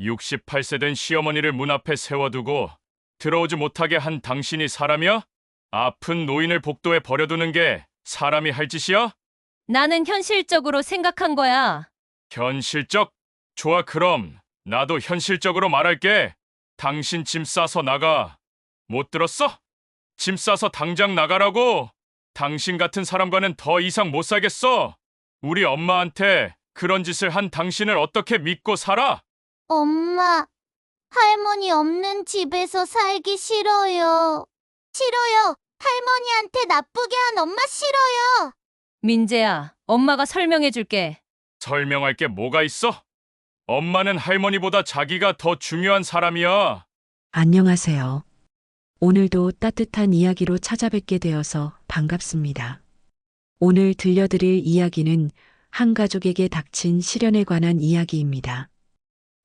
68세 된 시어머니를 문 앞에 세워두고 들어오지 못하게 한 당신이 사람이야? 아픈 노인을 복도에 버려두는 게 사람이 할 짓이야? 나는 현실적으로 생각한 거야. 현실적? 좋아, 그럼 나도 현실적으로 말할게. 당신 짐 싸서 나가. 못 들었어? 짐 싸서 당장 나가라고. 당신 같은 사람과는 더 이상 못 살겠어. 우리 엄마한테 그런 짓을 한 당신을 어떻게 믿고 살아? 엄마, 할머니 없는 집에서 살기 싫어요. 싫어요. 할머니한테 나쁘게 한 엄마 싫어요. 민재야, 엄마가 설명해 줄게. 설명할 게 뭐가 있어? 엄마는 할머니보다 자기가 더 중요한 사람이야. 안녕하세요. 오늘도 따뜻한 이야기로 찾아뵙게 되어서 반갑습니다. 오늘 들려드릴 이야기는 한 가족에게 닥친 시련에 관한 이야기입니다.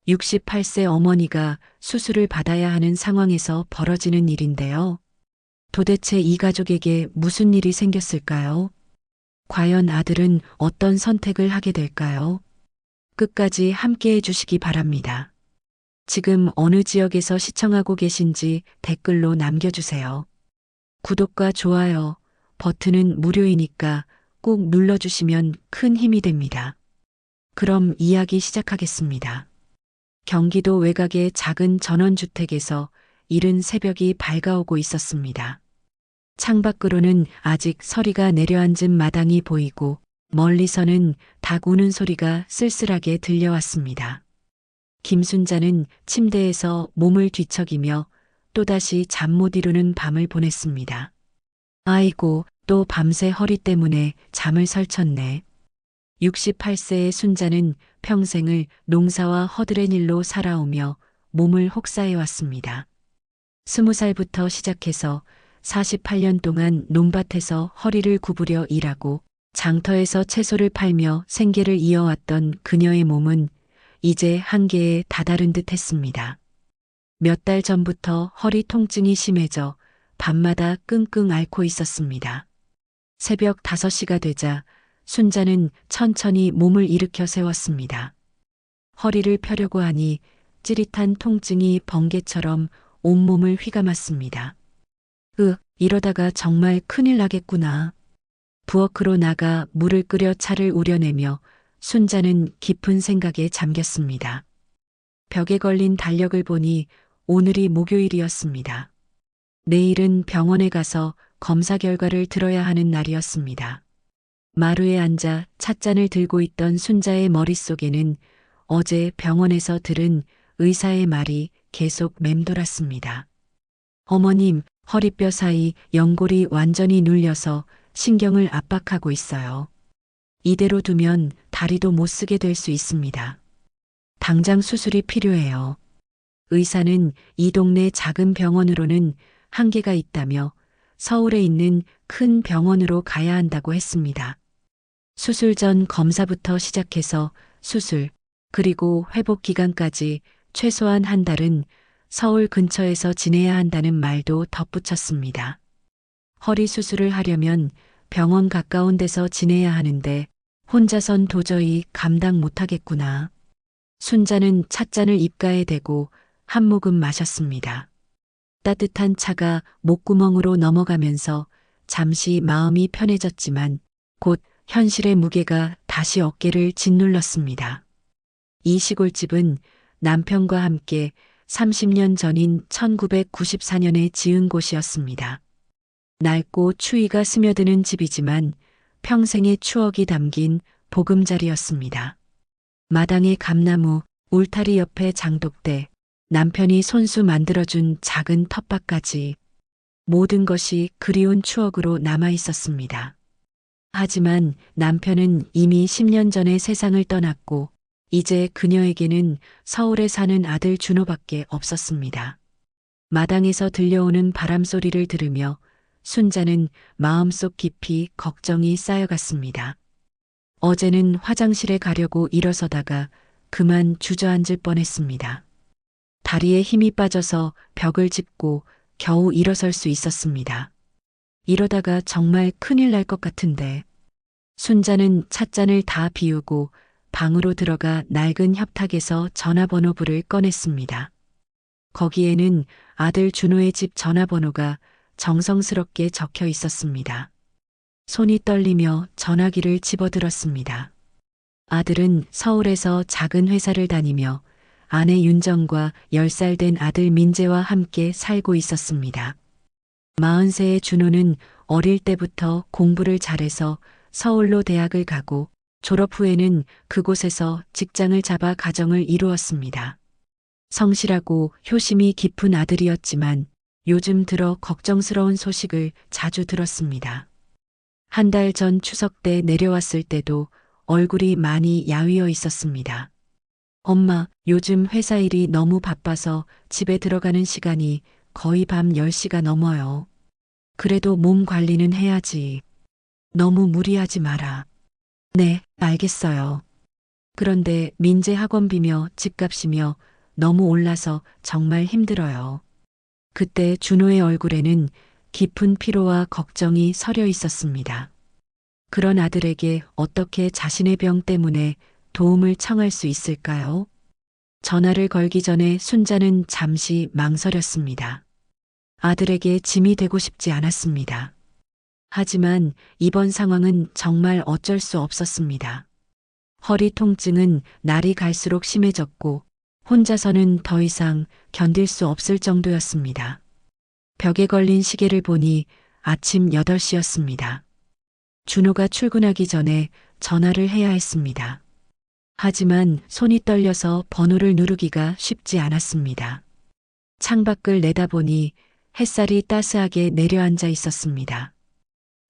68세 어머니가 수술을 받아야 하는 상황에서 벌어지는 일인데요. 도대체 이 가족에게 무슨 일이 생겼을까요? 과연 아들은 어떤 선택을 하게 될까요? 끝까지 함께 해주시기 바랍니다. 지금 어느 지역에서 시청하고 계신지 댓글로 남겨주세요. 구독과 좋아요 버튼은 무료이니까 꼭 눌러주시면 큰 힘이 됩니다. 그럼 이야기 시작하겠습니다. 경기도 외곽의 작은 전원주택에서 이른 새벽이 밝아오고 있었습니다. 창밖으로는 아직 서리가 내려앉은 마당이 보이고 멀리서는 닭 우는 소리가 쓸쓸하게 들려왔습니다. 김순자는 침대에서 몸을 뒤척이며 또다시 잠 못 이루는 밤을 보냈습니다. 아이고, 또 밤새 허리 때문에 잠을 설쳤네. 68세의 순자는 평생을 농사와 허드렛 일로 살아오며 몸을 혹사해왔습니다. 20살부터 시작해서 48년 동안 논밭에서 허리를 구부려 일하고 장터에서 채소를 팔며 생계를 이어왔던 그녀의 몸은 이제 한계에 다다른 듯 했습니다. 몇 달 전부터 허리 통증이 심해져 밤마다 끙끙 앓고 있었습니다. 새벽 5시가 되자 순자는 천천히 몸을 일으켜 세웠습니다. 허리를 펴려고 하니 찌릿한 통증이 번개처럼 온몸을 휘감았습니다. 이러다가 정말 큰일 나겠구나. 부엌으로 나가 물을 끓여 차를 우려내며 순자는 깊은 생각에 잠겼습니다. 벽에 걸린 달력을 보니 오늘이 목요일이었습니다. 내일은 병원에 가서 검사 결과를 들어야 하는 날이었습니다. 마루에 앉아 찻잔을 들고 있던 순자의 머릿속에는 어제 병원에서 들은 의사의 말이 계속 맴돌았습니다. 어머님, 허리뼈 사이 연골이 완전히 눌려서 신경을 압박하고 있어요. 이대로 두면 다리도 못 쓰게 될 수 있습니다. 당장 수술이 필요해요. 의사는 이 동네 작은 병원으로는 한계가 있다며 서울에 있는 큰 병원으로 가야 한다고 했습니다. 수술 전 검사부터 시작해서 수술, 그리고 회복 기간까지 최소한 한 달은 서울 근처에서 지내야 한다는 말도 덧붙였습니다. 허리 수술을 하려면 병원 가까운 데서 지내야 하는데 혼자선 도저히 감당 못하겠구나. 순자는 찻잔을 입가에 대고 한 모금 마셨습니다. 따뜻한 차가 목구멍으로 넘어가면서 잠시 마음이 편해졌지만 곧 현실의 무게가 다시 어깨를 짓눌렀습니다. 이 시골집은 남편과 함께 30년 전인 1994년에 지은 곳이었습니다. 낡고 추위가 스며드는 집이지만 평생의 추억이 담긴 보금자리였습니다. 마당에 감나무, 울타리 옆에 장독대, 남편이 손수 만들어준 작은 텃밭까지 모든 것이 그리운 추억으로 남아 있었습니다. 하지만 남편은 이미 10년 전에 세상을 떠났고 이제 그녀에게는 서울에 사는 아들 준호밖에 없었습니다. 마당에서 들려오는 바람 소리를 들으며 순자는 마음속 깊이 걱정이 쌓여갔습니다. 어제는 화장실에 가려고 일어서다가 그만 주저앉을 뻔했습니다. 다리에 힘이 빠져서 벽을 짚고 겨우 일어설 수 있었습니다. 이러다가 정말 큰일 날 것 같은데. 순자는 찻잔을 다 비우고 방으로 들어가 낡은 협탁에서 전화번호부를 꺼냈습니다. 거기에는 아들 준호의 집 전화번호가 정성스럽게 적혀 있었습니다. 손이 떨리며 전화기를 집어들었습니다. 아들은 서울에서 작은 회사를 다니며 아내 윤정과 10살 된 아들 민재와 함께 살고 있었습니다. 40세의 준호는 어릴 때부터 공부를 잘해서 서울로 대학을 가고 졸업 후에는 그곳에서 직장을 잡아 가정을 이루었습니다. 성실하고 효심이 깊은 아들이었지만 요즘 들어 걱정스러운 소식을 자주 들었습니다. 한 달 전 추석 때 내려왔을 때도 얼굴이 많이 야위어 있었습니다. 엄마, 요즘 회사 일이 너무 바빠서 집에 들어가는 시간이 거의 밤 10시가 넘어요. 그래도 몸 관리는 해야지. 너무 무리하지 마라. 네, 알겠어요. 그런데 민재 학원비며 집값이며 너무 올라서 정말 힘들어요. 그때 준호의 얼굴에는 깊은 피로와 걱정이 서려 있었습니다. 그런 아들에게 어떻게 자신의 병 때문에 도움을 청할 수 있을까요? 전화를 걸기 전에 순자는 잠시 망설였습니다. 아들에게 짐이 되고 싶지 않았습니다. 하지만 이번 상황은 정말 어쩔 수 없었습니다. 허리 통증은 날이 갈수록 심해졌고 혼자서는 더 이상 견딜 수 없을 정도였습니다. 벽에 걸린 시계를 보니 아침 8시였습니다. 준호가 출근하기 전에 전화를 해야 했습니다. 하지만 손이 떨려서 번호를 누르기가 쉽지 않았습니다. 창밖을 내다보니 햇살이 따스하게 내려앉아 있었습니다.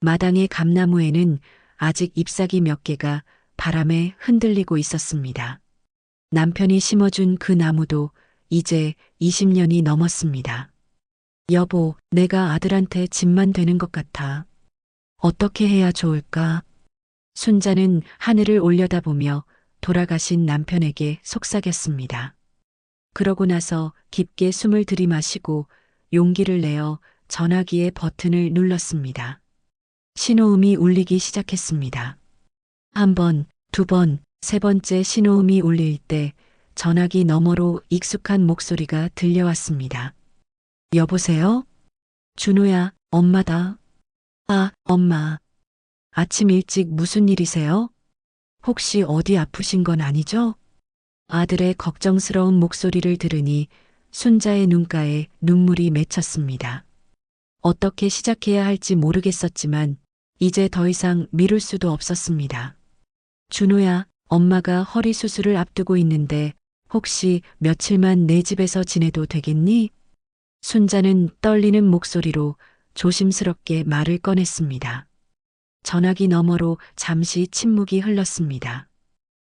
마당의 감나무에는 아직 잎사귀 몇 개가 바람에 흔들리고 있었습니다. 남편이 심어준 그 나무도 이제 20년이 넘었습니다. 여보, 내가 아들한테 짐만 되는 것 같아. 어떻게 해야 좋을까? 순자는 하늘을 올려다보며 돌아가신 남편에게 속삭였습니다. 그러고 나서 깊게 숨을 들이마시고 용기를 내어 전화기의 버튼을 눌렀습니다. 신호음이 울리기 시작했습니다. 한 번, 두 번, 세 번째 신호음이 울릴 때 전화기 너머로 익숙한 목소리가 들려왔습니다. 여보세요? 준호야, 엄마다. 아, 엄마. 아침 일찍 무슨 일이세요? 혹시 어디 아프신 건 아니죠? 아들의 걱정스러운 목소리를 들으니 순자의 눈가에 눈물이 맺혔습니다. 어떻게 시작해야 할지 모르겠었지만 이제 더 이상 미룰 수도 없었습니다. 준호야, 엄마가 허리 수술을 앞두고 있는데 혹시 며칠만 내 집에서 지내도 되겠니? 순자는 떨리는 목소리로 조심스럽게 말을 꺼냈습니다. 전화기 너머로 잠시 침묵이 흘렀습니다.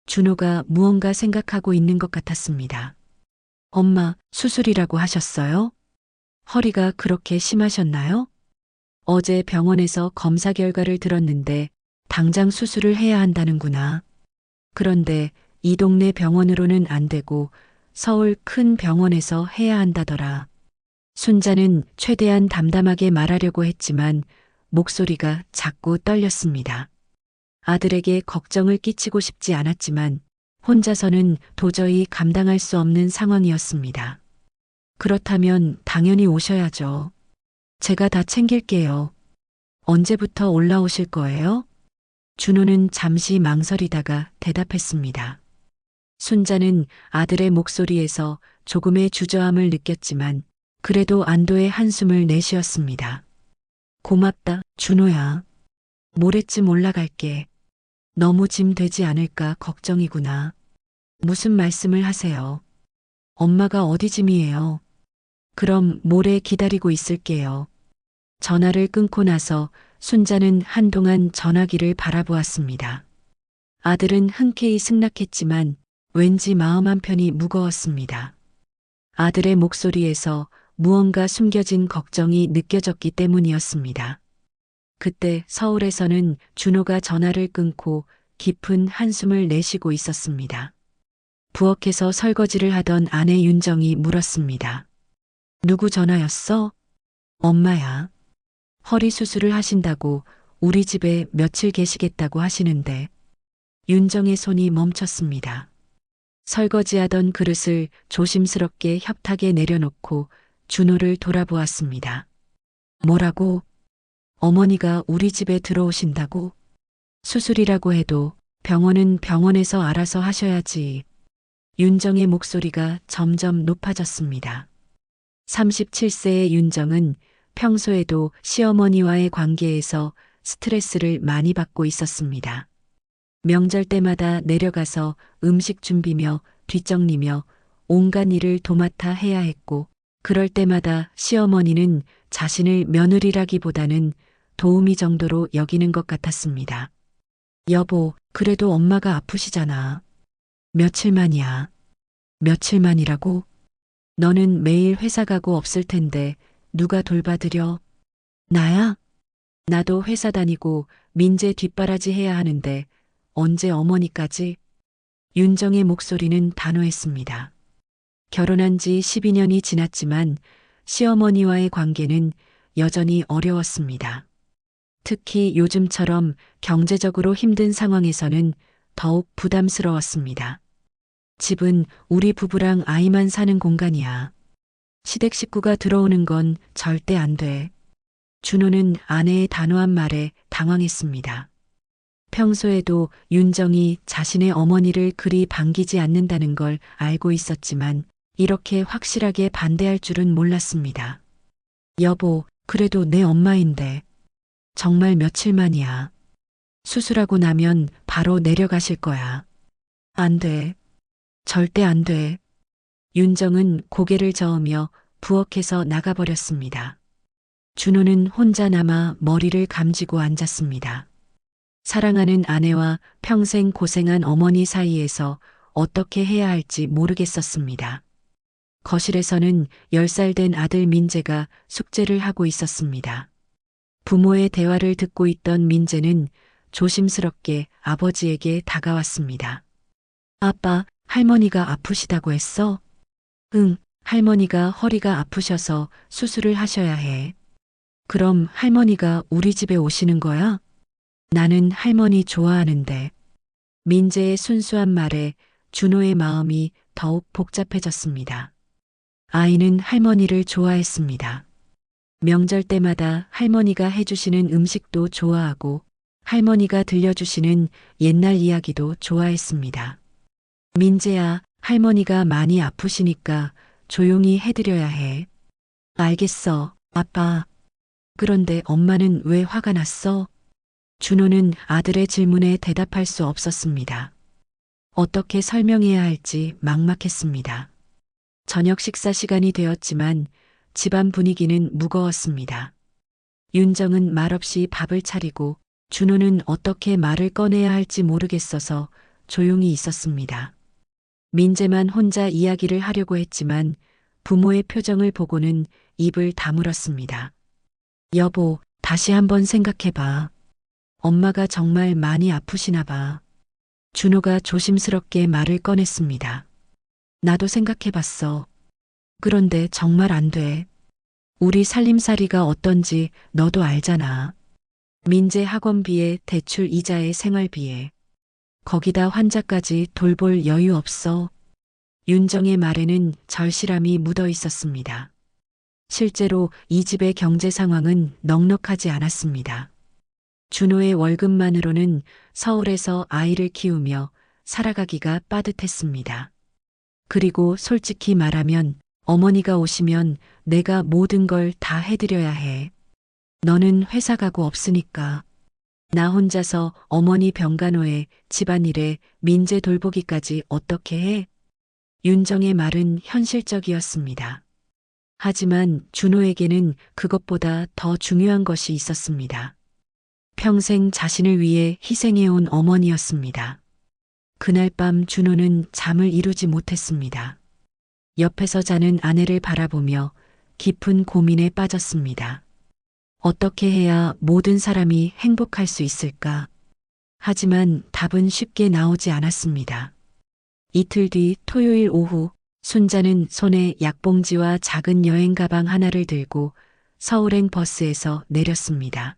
준호가 무언가 생각하고 있는 것 같았습니다. 엄마, 수술이라고 하셨어요? 허리가 그렇게 심하셨나요? 어제 병원에서 검사 결과를 들었는데 당장 수술을 해야 한다는구나. 그런데 이 동네 병원으로는 안 되고 서울 큰 병원에서 해야 한다더라. 순자는 최대한 담담하게 말하려고 했지만 목소리가 자꾸 떨렸습니다. 아들에게 걱정을 끼치고 싶지 않았지만 혼자서는 도저히 감당할 수 없는 상황이었습니다. 그렇다면 당연히 오셔야죠. 제가 다 챙길게요. 언제부터 올라오실 거예요? 준호는 잠시 망설이다가 대답했습니다. 순자는 아들의 목소리에서 조금의 주저함을 느꼈지만 그래도 안도의 한숨을 내쉬었습니다. 고맙다, 준호야. 모레쯤 올라갈게. 너무 짐 되지 않을까 걱정이구나. 무슨 말씀을 하세요? 엄마가 어디 짐이에요? 그럼 모레 기다리고 있을게요. 전화를 끊고 나서 순자는 한동안 전화기를 바라보았습니다. 아들은 흔쾌히 승낙했지만 왠지 마음 한편이 무거웠습니다. 아들의 목소리에서 무언가 숨겨진 걱정이 느껴졌기 때문이었습니다. 그때 서울에서는 준호가 전화를 끊고 깊은 한숨을 내쉬고 있었습니다. 부엌에서 설거지를 하던 아내 윤정이 물었습니다. 누구 전화였어? 엄마야. 허리 수술을 하신다고 우리 집에 며칠 계시겠다고 하시는데 윤정의 손이 멈췄습니다. 설거지하던 그릇을 조심스럽게 협탁에 내려놓고 준호를 돌아보았습니다. 뭐라고? 어머니가 우리 집에 들어오신다고? 수술이라고 해도 병원은 병원에서 알아서 하셔야지. 윤정의 목소리가 점점 높아졌습니다. 37세의 윤정은 평소에도 시어머니와의 관계에서 스트레스를 많이 받고 있었습니다. 명절 때마다 내려가서 음식 준비며 뒷정리며 온갖 일을 도맡아 해야 했고, 그럴 때마다 시어머니는 자신을 며느리라기보다는 도우미 정도로 여기는 것 같았습니다. 여보, 그래도 엄마가 아프시잖아. 며칠만이야. 며칠만이라고? 너는 매일 회사 가고 없을 텐데 누가 돌봐드려? 나야? 나도 회사 다니고 민재 뒷바라지 해야 하는데 언제 어머니까지? 윤정의 목소리는 단호했습니다. 결혼한 지 12년이 지났지만 시어머니와의 관계는 여전히 어려웠습니다. 특히 요즘처럼 경제적으로 힘든 상황에서는 더욱 부담스러웠습니다. 집은 우리 부부랑 아이만 사는 공간이야. 시댁 식구가 들어오는 건 절대 안 돼. 준호는 아내의 단호한 말에 당황했습니다. 평소에도 윤정이 자신의 어머니를 그리 반기지 않는다는 걸 알고 있었지만 이렇게 확실하게 반대할 줄은 몰랐습니다. 여보, 그래도 내 엄마인데. 정말 며칠만이야. 수술하고 나면 바로 내려가실 거야. 안 돼. 절대 안 돼. 윤정은 고개를 저으며 부엌에서 나가버렸습니다. 준호는 혼자 남아 머리를 감지고 앉았습니다. 사랑하는 아내와 평생 고생한 어머니 사이에서 어떻게 해야 할지 모르겠었습니다. 거실에서는 10살 된 아들 민재가 숙제를 하고 있었습니다. 부모의 대화를 듣고 있던 민재는 조심스럽게 아버지에게 다가왔습니다. 아빠, 할머니가 아프시다고 했어? 응, 할머니가 허리가 아프셔서 수술을 하셔야 해. 그럼 할머니가 우리 집에 오시는 거야? 나는 할머니 좋아하는데. 민재의 순수한 말에 준호의 마음이 더욱 복잡해졌습니다. 아이는 할머니를 좋아했습니다. 명절 때마다 할머니가 해주시는 음식도 좋아하고 할머니가 들려주시는 옛날 이야기도 좋아했습니다. 민재야, 할머니가 많이 아프시니까 조용히 해드려야 해. 알겠어, 아빠. 그런데 엄마는 왜 화가 났어? 준호는 아들의 질문에 대답할 수 없었습니다. 어떻게 설명해야 할지 막막했습니다. 저녁 식사 시간이 되었지만 집안 분위기는 무거웠습니다. 윤정은 말없이 밥을 차리고 준호는 어떻게 말을 꺼내야 할지 모르겠어서 조용히 있었습니다. 민재만 혼자 이야기를 하려고 했지만 부모의 표정을 보고는 입을 다물었습니다. 여보, 다시 한번 생각해봐. 엄마가 정말 많이 아프시나 봐. 준호가 조심스럽게 말을 꺼냈습니다. 나도 생각해봤어. 그런데 정말 안 돼. 우리 살림살이가 어떤지 너도 알잖아. 민재 학원비에 대출 이자에 생활비에. 거기다 환자까지 돌볼 여유 없어. 윤정의 말에는 절실함이 묻어 있었습니다. 실제로 이 집의 경제 상황은 넉넉하지 않았습니다. 준호의 월급만으로는 서울에서 아이를 키우며 살아가기가 빠듯했습니다. 그리고 솔직히 말하면 어머니가 오시면 내가 모든 걸 다 해드려야 해. 너는 회사 가고 없으니까. 나 혼자서 어머니 병간호에 집안일에 민재 돌보기까지 어떻게 해? 윤정의 말은 현실적이었습니다. 하지만 준호에게는 그것보다 더 중요한 것이 있었습니다. 평생 자신을 위해 희생해온 어머니였습니다. 그날 밤 준호는 잠을 이루지 못했습니다. 옆에서 자는 아내를 바라보며 깊은 고민에 빠졌습니다. 어떻게 해야 모든 사람이 행복할 수 있을까? 하지만 답은 쉽게 나오지 않았습니다. 이틀 뒤 토요일 오후 순자는 손에 약봉지와 작은 여행 가방 하나를 들고 서울행 버스에서 내렸습니다.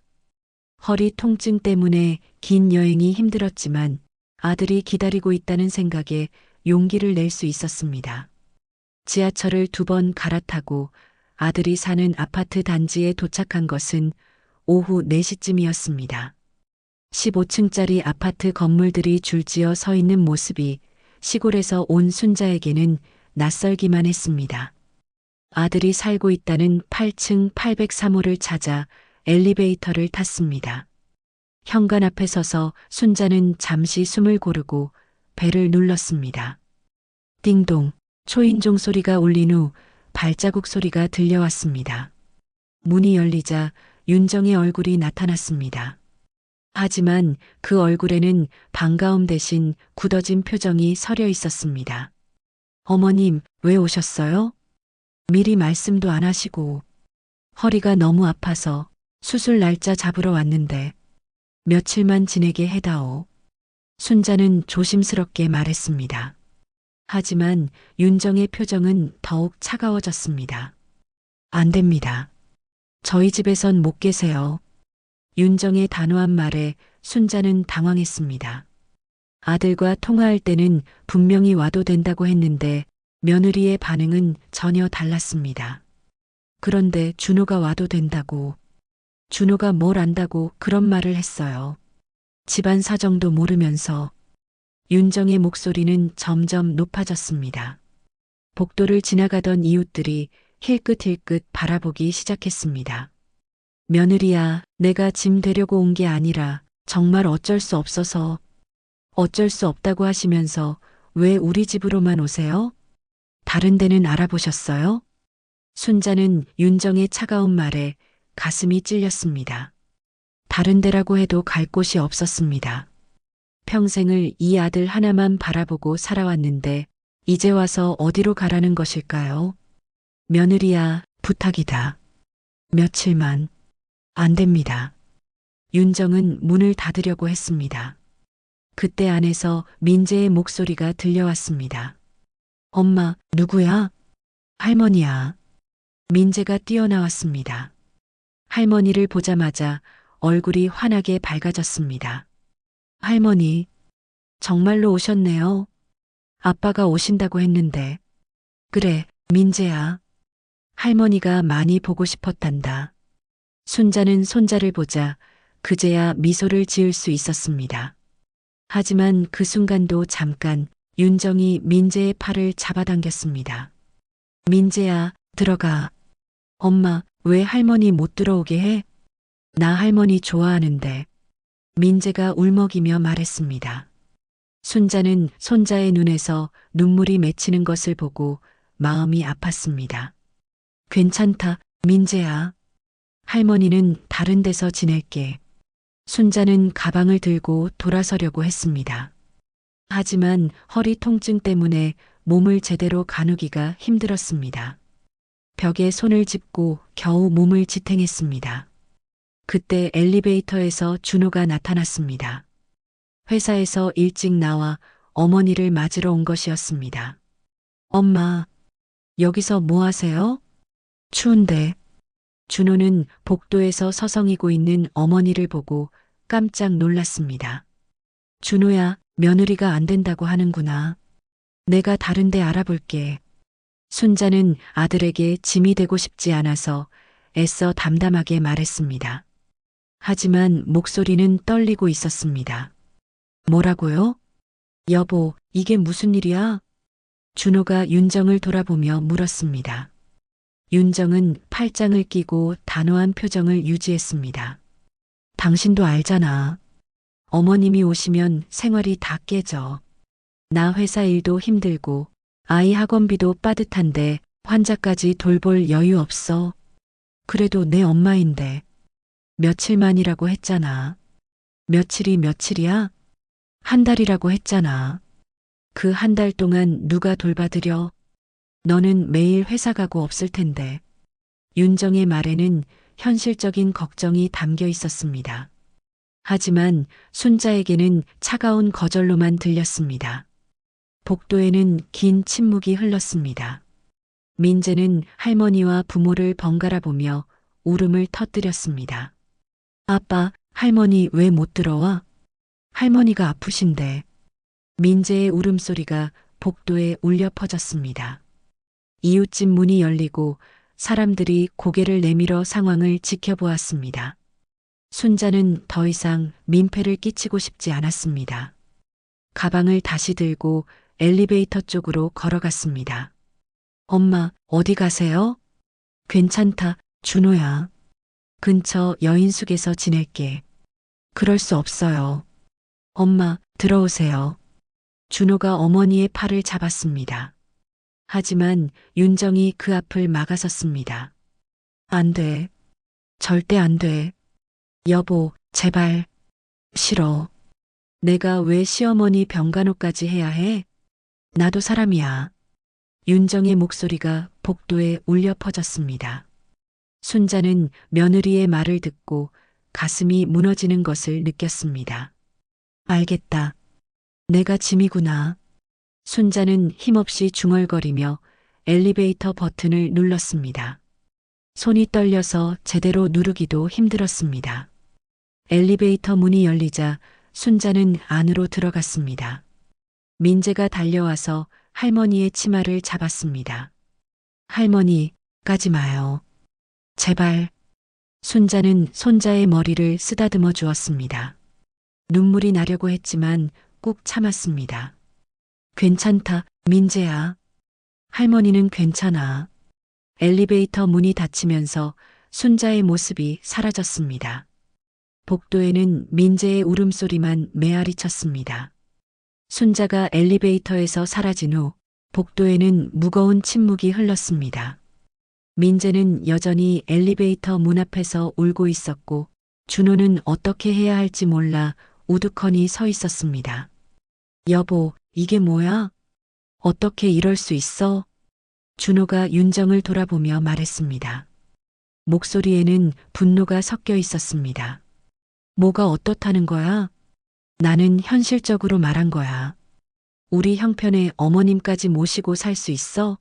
허리 통증 때문에 긴 여행이 힘들었지만 아들이 기다리고 있다는 생각에 용기를 낼 수 있었습니다. 지하철을 2번 갈아타고 아들이 사는 아파트 단지에 도착한 것은 오후 4시쯤이었습니다. 15층짜리 아파트 건물들이 줄지어 서 있는 모습이 시골에서 온 순자에게는 낯설기만 했습니다. 아들이 살고 있다는 8층 803호를 찾아 엘리베이터를 탔습니다. 현관 앞에 서서 순자는 잠시 숨을 고르고 벨을 눌렀습니다. 띵동, 초인종 소리가 울린 후 발자국 소리가 들려왔습니다. 문이 열리자 윤정의 얼굴이 나타났습니다. 하지만 그 얼굴에는 반가움 대신 굳어진 표정이 서려 있었습니다. 어머님, 왜 오셨어요? 미리 말씀도 안 하시고. 허리가 너무 아파서 수술 날짜 잡으러 왔는데 며칠만 지내게 해다오. 순자는 조심스럽게 말했습니다. 하지만 윤정의 표정은 더욱 차가워졌습니다. 안 됩니다. 저희 집에선 못 계세요. 윤정의 단호한 말에 순자는 당황했습니다. 아들과 통화할 때는 분명히 와도 된다고 했는데 며느리의 반응은 전혀 달랐습니다. 그런데 준호가 와도 된다고, 준호가 뭘 안다고 그런 말을 했어요. 집안 사정도 모르면서. 윤정의 목소리는 점점 높아졌습니다. 복도를 지나가던 이웃들이 힐끗힐끗 바라보기 시작했습니다. 며느리야, 내가 짐 되려고 온 게 아니라 정말 어쩔 수 없어서. 어쩔 수 없다고 하시면서 왜 우리 집으로만 오세요? 다른 데는 알아보셨어요? 순자는 윤정의 차가운 말에 가슴이 찔렸습니다. 다른 데라고 해도 갈 곳이 없었습니다. 평생을 이 아들 하나만 바라보고 살아왔는데 이제 와서 어디로 가라는 것일까요? 며느리야, 부탁이다. 며칠만. 안 됩니다. 윤정은 문을 닫으려고 했습니다. 그때 안에서 민재의 목소리가 들려왔습니다. 엄마, 누구야? 할머니야. 민재가 뛰어나왔습니다. 할머니를 보자마자 얼굴이 환하게 밝아졌습니다. 할머니, 정말로 오셨네요. 아빠가 오신다고 했는데. 그래, 민재야. 할머니가 많이 보고 싶었단다. 순자는 손자를 보자 그제야 미소를 지을 수 있었습니다. 하지만 그 순간도 잠깐 윤정이 민재의 팔을 잡아당겼습니다. 민재야, 들어가. 엄마, 왜 할머니 못 들어오게 해? 나 할머니 좋아하는데. 민재가 울먹이며 말했습니다. 순자는 손자의 눈에서 눈물이 맺히는 것을 보고 마음이 아팠습니다. 괜찮다, 민재야. 할머니는 다른 데서 지낼게. 순자는 가방을 들고 돌아서려고 했습니다. 하지만 허리 통증 때문에 몸을 제대로 가누기가 힘들었습니다. 벽에 손을 짚고 겨우 몸을 지탱했습니다. 그때 엘리베이터에서 준호가 나타났습니다. 회사에서 일찍 나와 어머니를 맞으러 온 것이었습니다. 엄마, 여기서 뭐 하세요? 추운데. 준호는 복도에서 서성이고 있는 어머니를 보고 깜짝 놀랐습니다. 준호야, 며느리가 안 된다고 하는구나. 내가 다른 데 알아볼게. 순자는 아들에게 짐이 되고 싶지 않아서 애써 담담하게 말했습니다. 하지만 목소리는 떨리고 있었습니다. 뭐라고요? 여보, 이게 무슨 일이야? 준호가 윤정을 돌아보며 물었습니다. 윤정은 팔짱을 끼고 단호한 표정을 유지했습니다. 당신도 알잖아. 어머님이 오시면 생활이 다 깨져. 나 회사 일도 힘들고 아이 학원비도 빠듯한데 환자까지 돌볼 여유 없어. 그래도 내 엄마인데. 며칠만이라고 했잖아. 며칠이 며칠이야? 한 달이라고 했잖아. 그 한 달 동안 누가 돌봐드려? 너는 매일 회사 가고 없을 텐데. 윤정의 말에는 현실적인 걱정이 담겨 있었습니다. 하지만 순자에게는 차가운 거절로만 들렸습니다. 복도에는 긴 침묵이 흘렀습니다. 민재는 할머니와 부모를 번갈아 보며 울음을 터뜨렸습니다. 아빠, 할머니 왜 못 들어와? 할머니가 아프신데. 민재의 울음소리가 복도에 울려 퍼졌습니다. 이웃집 문이 열리고 사람들이 고개를 내밀어 상황을 지켜보았습니다. 순자는 더 이상 민폐를 끼치고 싶지 않았습니다. 가방을 다시 들고 엘리베이터 쪽으로 걸어갔습니다. 엄마, 어디 가세요? 괜찮다, 준호야. 근처 여인숙에서 지낼게. 그럴 수 없어요. 엄마, 들어오세요. 준호가 어머니의 팔을 잡았습니다. 하지만 윤정이 그 앞을 막아섰습니다. 안 돼. 절대 안 돼. 여보, 제발. 싫어. 내가 왜 시어머니 병간호까지 해야 해? 나도 사람이야. 윤정의 목소리가 복도에 울려 퍼졌습니다. 순자는 며느리의 말을 듣고 가슴이 무너지는 것을 느꼈습니다. 알겠다. 내가 짐이구나. 순자는 힘없이 중얼거리며 엘리베이터 버튼을 눌렀습니다. 손이 떨려서 제대로 누르기도 힘들었습니다. 엘리베이터 문이 열리자 순자는 안으로 들어갔습니다. 민재가 달려와서 할머니의 치마를 잡았습니다. 할머니, 가지 마요. 제발. 순자는 손자의 머리를 쓰다듬어 주었습니다. 눈물이 나려고 했지만 꾹 참았습니다. 괜찮다, 민재야. 할머니는 괜찮아. 엘리베이터 문이 닫히면서 순자의 모습이 사라졌습니다. 복도에는 민재의 울음소리만 메아리 쳤습니다. 순자가 엘리베이터에서 사라진 후 복도에는 무거운 침묵이 흘렀습니다. 민재는 여전히 엘리베이터 문 앞에서 울고 있었고 준호는 어떻게 해야 할지 몰라 우두커니 서 있었습니다. 여보, 이게 뭐야? 어떻게 이럴 수 있어? 준호가 윤정을 돌아보며 말했습니다. 목소리에는 분노가 섞여 있었습니다. 뭐가 어떻다는 거야? 나는 현실적으로 말한 거야. 우리 형편에 어머님까지 모시고 살 수 있어?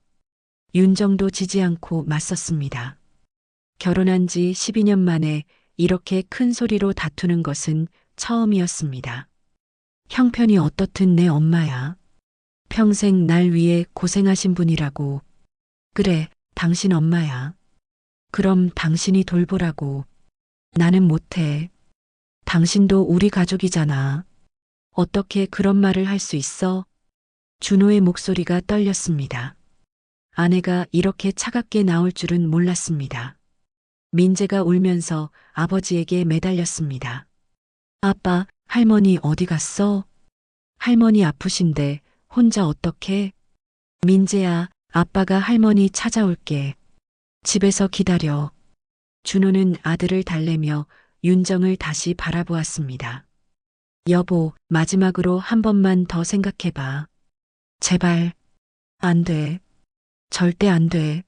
윤정도 지지 않고 맞섰습니다. 결혼한 지 12년 만에 이렇게 큰 소리로 다투는 것은 처음이었습니다. 형편이 어떻든 내 엄마야. 평생 날 위해 고생하신 분이라고. 그래, 당신 엄마야. 그럼 당신이 돌보라고. 나는 못해. 당신도 우리 가족이잖아. 어떻게 그런 말을 할 수 있어? 준호의 목소리가 떨렸습니다. 아내가 이렇게 차갑게 나올 줄은 몰랐습니다. 민재가 울면서 아버지에게 매달렸습니다. 아빠, 할머니 어디 갔어? 할머니 아프신데 혼자 어떡해? 민재야, 아빠가 할머니 찾아올게. 집에서 기다려. 준호는 아들을 달래며 윤정을 다시 바라보았습니다. 여보, 마지막으로 한 번만 더 생각해봐. 제발. 안 돼. 절대 안 돼.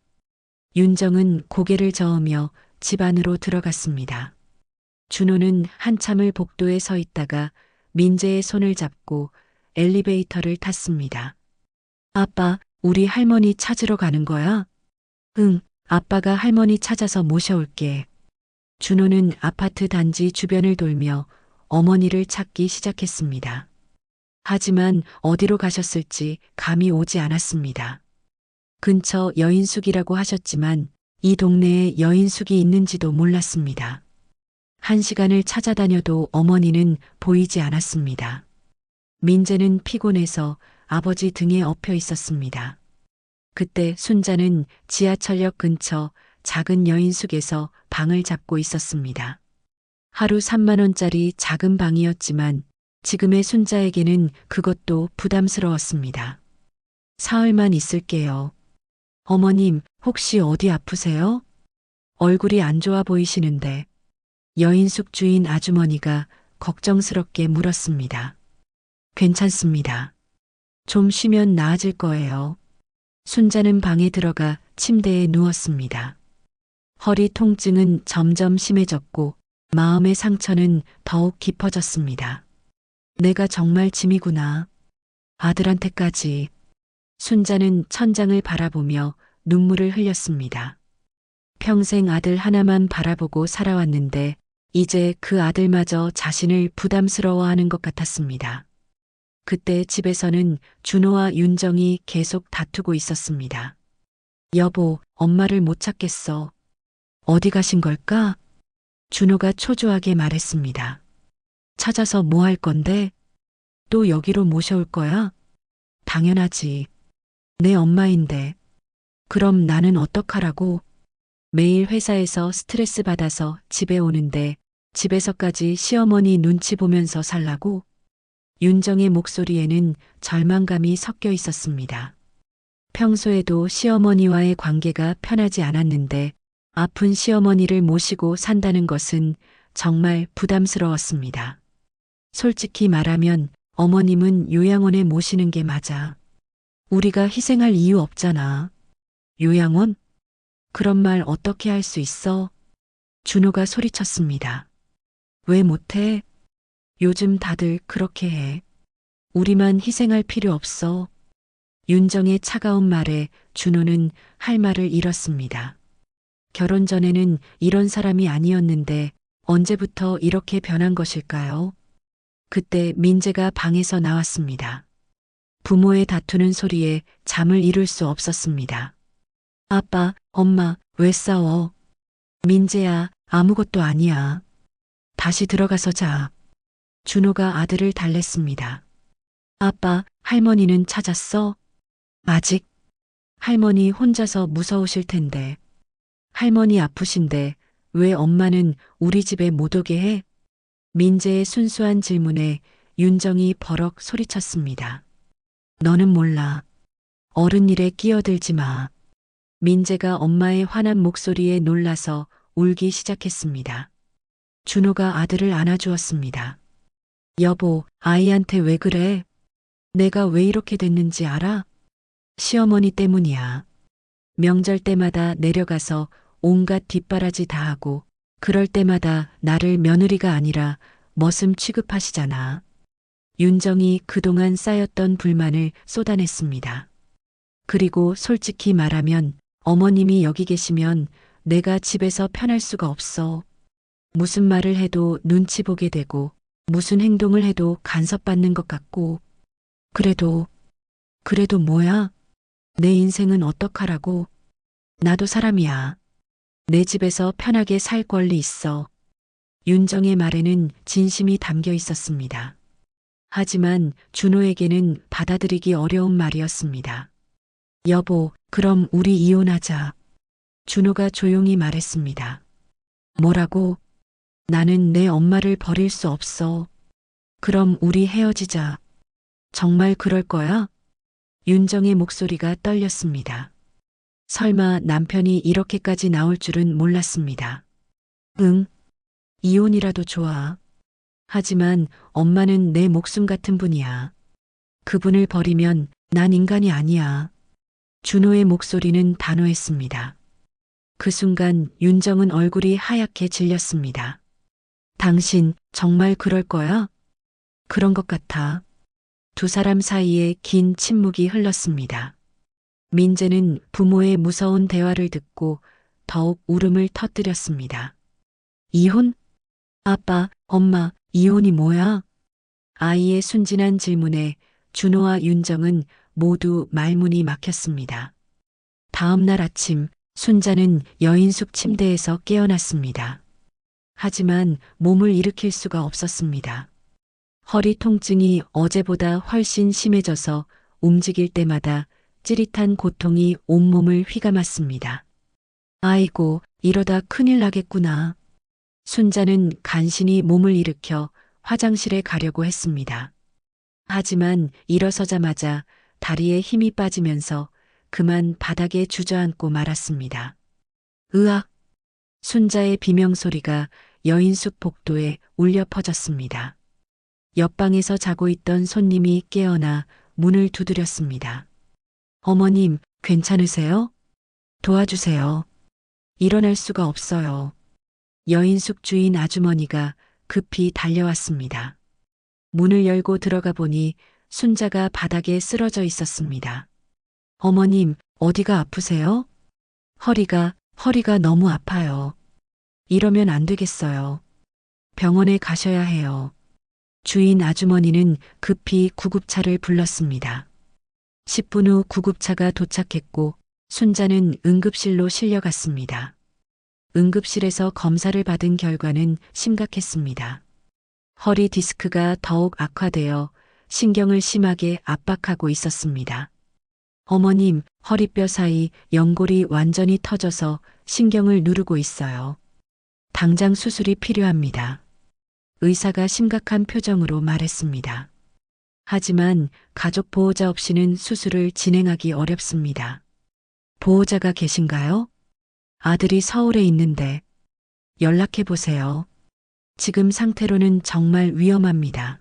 윤정은 고개를 저으며 집 안으로 들어갔습니다. 준호는 한참을 복도에 서 있다가 민재의 손을 잡고 엘리베이터를 탔습니다. 아빠, 우리 할머니 찾으러 가는 거야? 응, 아빠가 할머니 찾아서 모셔올게. 준호는 아파트 단지 주변을 돌며 어머니를 찾기 시작했습니다. 하지만 어디로 가셨을지 감이 오지 않았습니다. 근처 여인숙이라고 하셨지만 이 동네에 여인숙이 있는지도 몰랐습니다. 1시간을 찾아다녀도 어머니는 보이지 않았습니다. 민재는 피곤해서 아버지 등에 엎여 있었습니다. 그때 순자는 지하철역 근처 작은 여인숙에서 방을 잡고 있었습니다. 하루 3만 원짜리 작은 방이었지만 지금의 순자에게는 그것도 부담스러웠습니다. 사흘만 있을게요. 어머님, 혹시 어디 아프세요? 얼굴이 안 좋아 보이시는데. 여인숙 주인 아주머니가 걱정스럽게 물었습니다. 괜찮습니다. 좀 쉬면 나아질 거예요. 순자는 방에 들어가 침대에 누웠습니다. 허리 통증은 점점 심해졌고 마음의 상처는 더욱 깊어졌습니다. 내가 정말 짐이구나. 아들한테까지. 순자는 천장을 바라보며 눈물을 흘렸습니다. 평생 아들 하나만 바라보고 살아왔는데 이제 그 아들마저 자신을 부담스러워하는 것 같았습니다. 그때 집에서는 준호와 윤정이 계속 다투고 있었습니다. 여보, 엄마를 못 찾겠어. 어디 가신 걸까? 준호가 초조하게 말했습니다. 찾아서 뭐 할 건데? 또 여기로 모셔올 거야? 당연하지. 내 엄마인데. 그럼 나는 어떡하라고? 매일 회사에서 스트레스 받아서 집에 오는데 집에서까지 시어머니 눈치 보면서 살라고? 윤정의 목소리에는 절망감이 섞여 있었습니다. 평소에도 시어머니와의 관계가 편하지 않았는데 아픈 시어머니를 모시고 산다는 것은 정말 부담스러웠습니다. 솔직히 말하면 어머님은 요양원에 모시는 게 맞아. 우리가 희생할 이유 없잖아. 요양원? 그런 말 어떻게 할 수 있어? 준호가 소리쳤습니다. 왜 못해? 요즘 다들 그렇게 해. 우리만 희생할 필요 없어. 윤정의 차가운 말에 준호는 할 말을 잃었습니다. 결혼 전에는 이런 사람이 아니었는데 언제부터 이렇게 변한 것일까요? 그때 민재가 방에서 나왔습니다. 부모의 다투는 소리에 잠을 이룰 수 없었습니다. 아빠, 엄마, 왜 싸워? 민재야, 아무것도 아니야. 다시 들어가서 자. 준호가 아들을 달랬습니다. 아빠, 할머니는 찾았어? 아직? 할머니 혼자서 무서우실 텐데. 할머니 아프신데 왜 엄마는 우리 집에 못 오게 해? 민재의 순수한 질문에 윤정이 버럭 소리쳤습니다. 너는 몰라. 어른 일에 끼어들지 마. 민재가 엄마의 화난 목소리에 놀라서 울기 시작했습니다. 준호가 아들을 안아주었습니다. 여보, 아이한테 왜 그래? 내가 왜 이렇게 됐는지 알아? 시어머니 때문이야. 명절 때마다 내려가서 온갖 뒷바라지 다 하고 그럴 때마다 나를 며느리가 아니라 머슴 취급하시잖아. 윤정이 그동안 쌓였던 불만을 쏟아냈습니다. 그리고 솔직히 말하면 어머님이 여기 계시면 내가 집에서 편할 수가 없어. 무슨 말을 해도 눈치 보게 되고 무슨 행동을 해도 간섭받는 것 같고. 그래도 뭐야? 내 인생은 어떡하라고? 나도 사람이야. 내 집에서 편하게 살 권리 있어. 윤정의 말에는 진심이 담겨 있었습니다. 하지만 준호에게는 받아들이기 어려운 말이었습니다. 여보, 그럼 우리 이혼하자. 준호가 조용히 말했습니다. 뭐라고? 나는 내 엄마를 버릴 수 없어. 그럼 우리 헤어지자. 정말 그럴 거야? 윤정의 목소리가 떨렸습니다. 설마 남편이 이렇게까지 나올 줄은 몰랐습니다. 응, 이혼이라도 좋아. 하지만 엄마는 내 목숨 같은 분이야. 그분을 버리면 난 인간이 아니야. 준호의 목소리는 단호했습니다. 그 순간 윤정은 얼굴이 하얗게 질렸습니다. 당신 정말 그럴 거야? 그런 것 같아. 두 사람 사이에 긴 침묵이 흘렀습니다. 민재는 부모의 무서운 대화를 듣고 더욱 울음을 터뜨렸습니다. 이혼? 아빠, 엄마, 이혼이 뭐야? 아이의 순진한 질문에 준호와 윤정은 모두 말문이 막혔습니다. 다음 날 아침 순자는 여인숙 침대에서 깨어났습니다. 하지만 몸을 일으킬 수가 없었습니다. 허리 통증이 어제보다 훨씬 심해져서 움직일 때마다 찌릿한 고통이 온몸을 휘감았습니다. 아이고, 이러다 큰일 나겠구나. 순자는 간신히 몸을 일으켜 화장실에 가려고 했습니다. 하지만 일어서자마자 다리에 힘이 빠지면서 그만 바닥에 주저앉고 말았습니다. 으악! 순자의 비명소리가 여인숙 복도에 울려 퍼졌습니다. 옆방에서 자고 있던 손님이 깨어나 문을 두드렸습니다. 어머님, 괜찮으세요? 도와주세요. 일어날 수가 없어요. 여인숙 주인 아주머니가 급히 달려왔습니다. 문을 열고 들어가 보니 순자가 바닥에 쓰러져 있었습니다. 어머님, 어디가 아프세요? 허리가 너무 아파요. 이러면 안 되겠어요. 병원에 가셔야 해요. 주인 아주머니는 급히 구급차를 불렀습니다. 10분 후 구급차가 도착했고 순자는 응급실로 실려갔습니다. 응급실에서 검사를 받은 결과는 심각했습니다. 허리 디스크가 더욱 악화되어 신경을 심하게 압박하고 있었습니다. 어머님, 허리뼈 사이 연골이 완전히 터져서 신경을 누르고 있어요. 당장 수술이 필요합니다. 의사가 심각한 표정으로 말했습니다. 하지만 가족 보호자 없이는 수술을 진행하기 어렵습니다. 보호자가 계신가요? 아들이 서울에 있는데 연락해 보세요. 지금 상태로는 정말 위험합니다.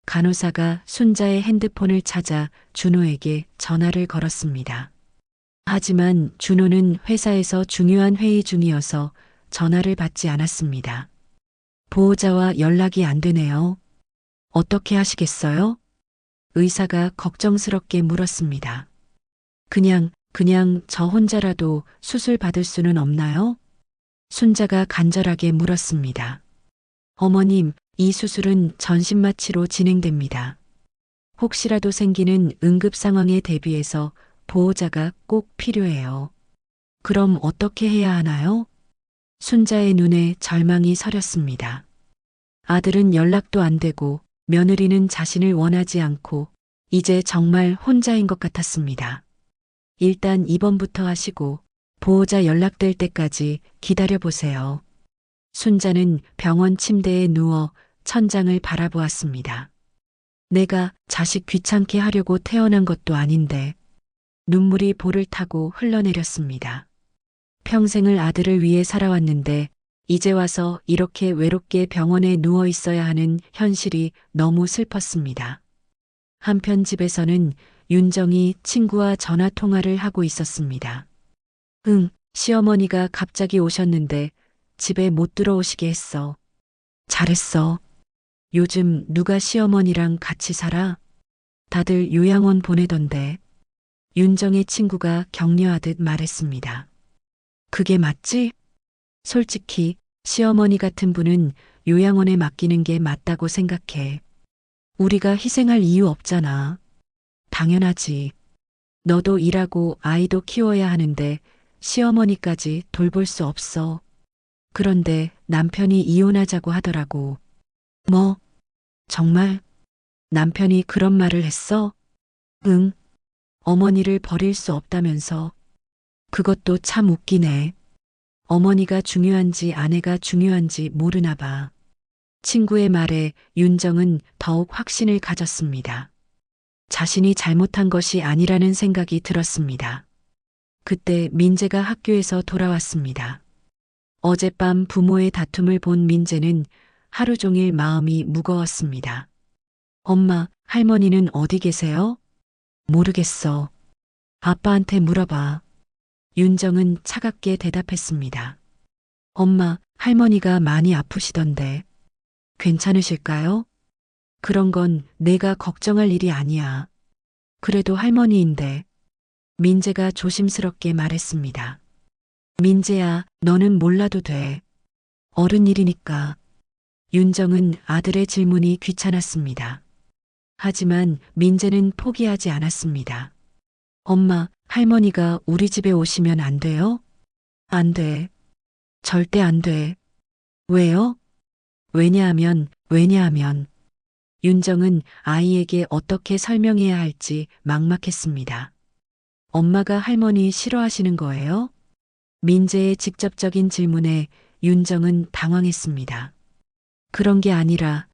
간호사가 순자의 핸드폰을 찾아 준호에게 전화를 걸었습니다. 하지만 준호는 회사에서 중요한 회의 중이어서 전화를 받지 않았습니다. 보호자와 연락이 안 되네요. 어떻게 하시겠어요? 의사가 걱정스럽게 물었습니다. 그냥 저 혼자라도 수술 받을 수는 없나요? 순자가 간절하게 물었습니다. 어머님, 이 수술은 전신마취로 진행됩니다. 혹시라도 생기는 응급 상황에 대비해서 보호자가 꼭 필요해요. 그럼 어떻게 해야 하나요? 순자의 눈에 절망이 서렸습니다. 아들은 연락도 안 되고 며느리는 자신을 원하지 않고 이제 정말 혼자인 것 같았습니다. 일단 입원부터 하시고 보호자 연락될 때까지 기다려보세요. 순자는 병원 침대에 누워 천장을 바라보았습니다. 내가 자식 귀찮게 하려고 태어난 것도 아닌데 눈물이 볼을 타고 흘러내렸습니다. 평생을 아들을 위해 살아왔는데 이제 와서 이렇게 외롭게 병원에 누워 있어야 하는 현실이 너무 슬펐습니다. 한편 집에서는 윤정이 친구와 전화 통화를 하고 있었습니다. 시어머니가 갑자기 오셨는데 집에 못 들어오시게 했어. 잘했어. 요즘 누가 시어머니랑 같이 살아? 다들 요양원 보내던데. 윤정의 친구가 격려하듯 말했습니다. 그게 맞지? 솔직히 시어머니 같은 분은 요양원에 맡기는 게 맞다고 생각해. 우리가 희생할 이유 없잖아. 당연하지. 너도 일하고 아이도 키워야 하는데 시어머니까지 돌볼 수 없어. 그런데 남편이 이혼하자고 하더라고. 뭐? 정말? 남편이 그런 말을 했어? 응. 어머니를 버릴 수 없다면서. 그것도 참 웃기네. 어머니가 중요한지 아내가 중요한지 모르나 봐. 친구의 말에 윤정은 더욱 확신을 가졌습니다. 자신이 잘못한 것이 아니라는 생각이 들었습니다. 그때 민재가 학교에서 돌아왔습니다. 어젯밤 부모의 다툼을 본 민재는 하루 종일 마음이 무거웠습니다. 엄마, 할머니는 어디 계세요? 모르겠어. 아빠한테 물어봐. 윤정은 차갑게 대답했습니다. 엄마, 할머니가 많이 아프시던데. 괜찮으실까요? 그런 건 내가 걱정할 일이 아니야. 그래도 할머니인데. 민재가 조심스럽게 말했습니다. 민재야, 너는 몰라도 돼. 어른 일이니까. 윤정은 아들의 질문이 귀찮았습니다. 하지만 민재는 포기하지 않았습니다. 엄마, 할머니가 우리 집에 오시면 안 돼요? 안 돼. 절대 안 돼. 왜요? 왜냐하면 윤정은 아이에게 어떻게 설명해야 할지 막막했습니다. 엄마가 할머니 싫어하시는 거예요? 민재의 직접적인 질문에 윤정은 당황했습니다. 그런 게 아니라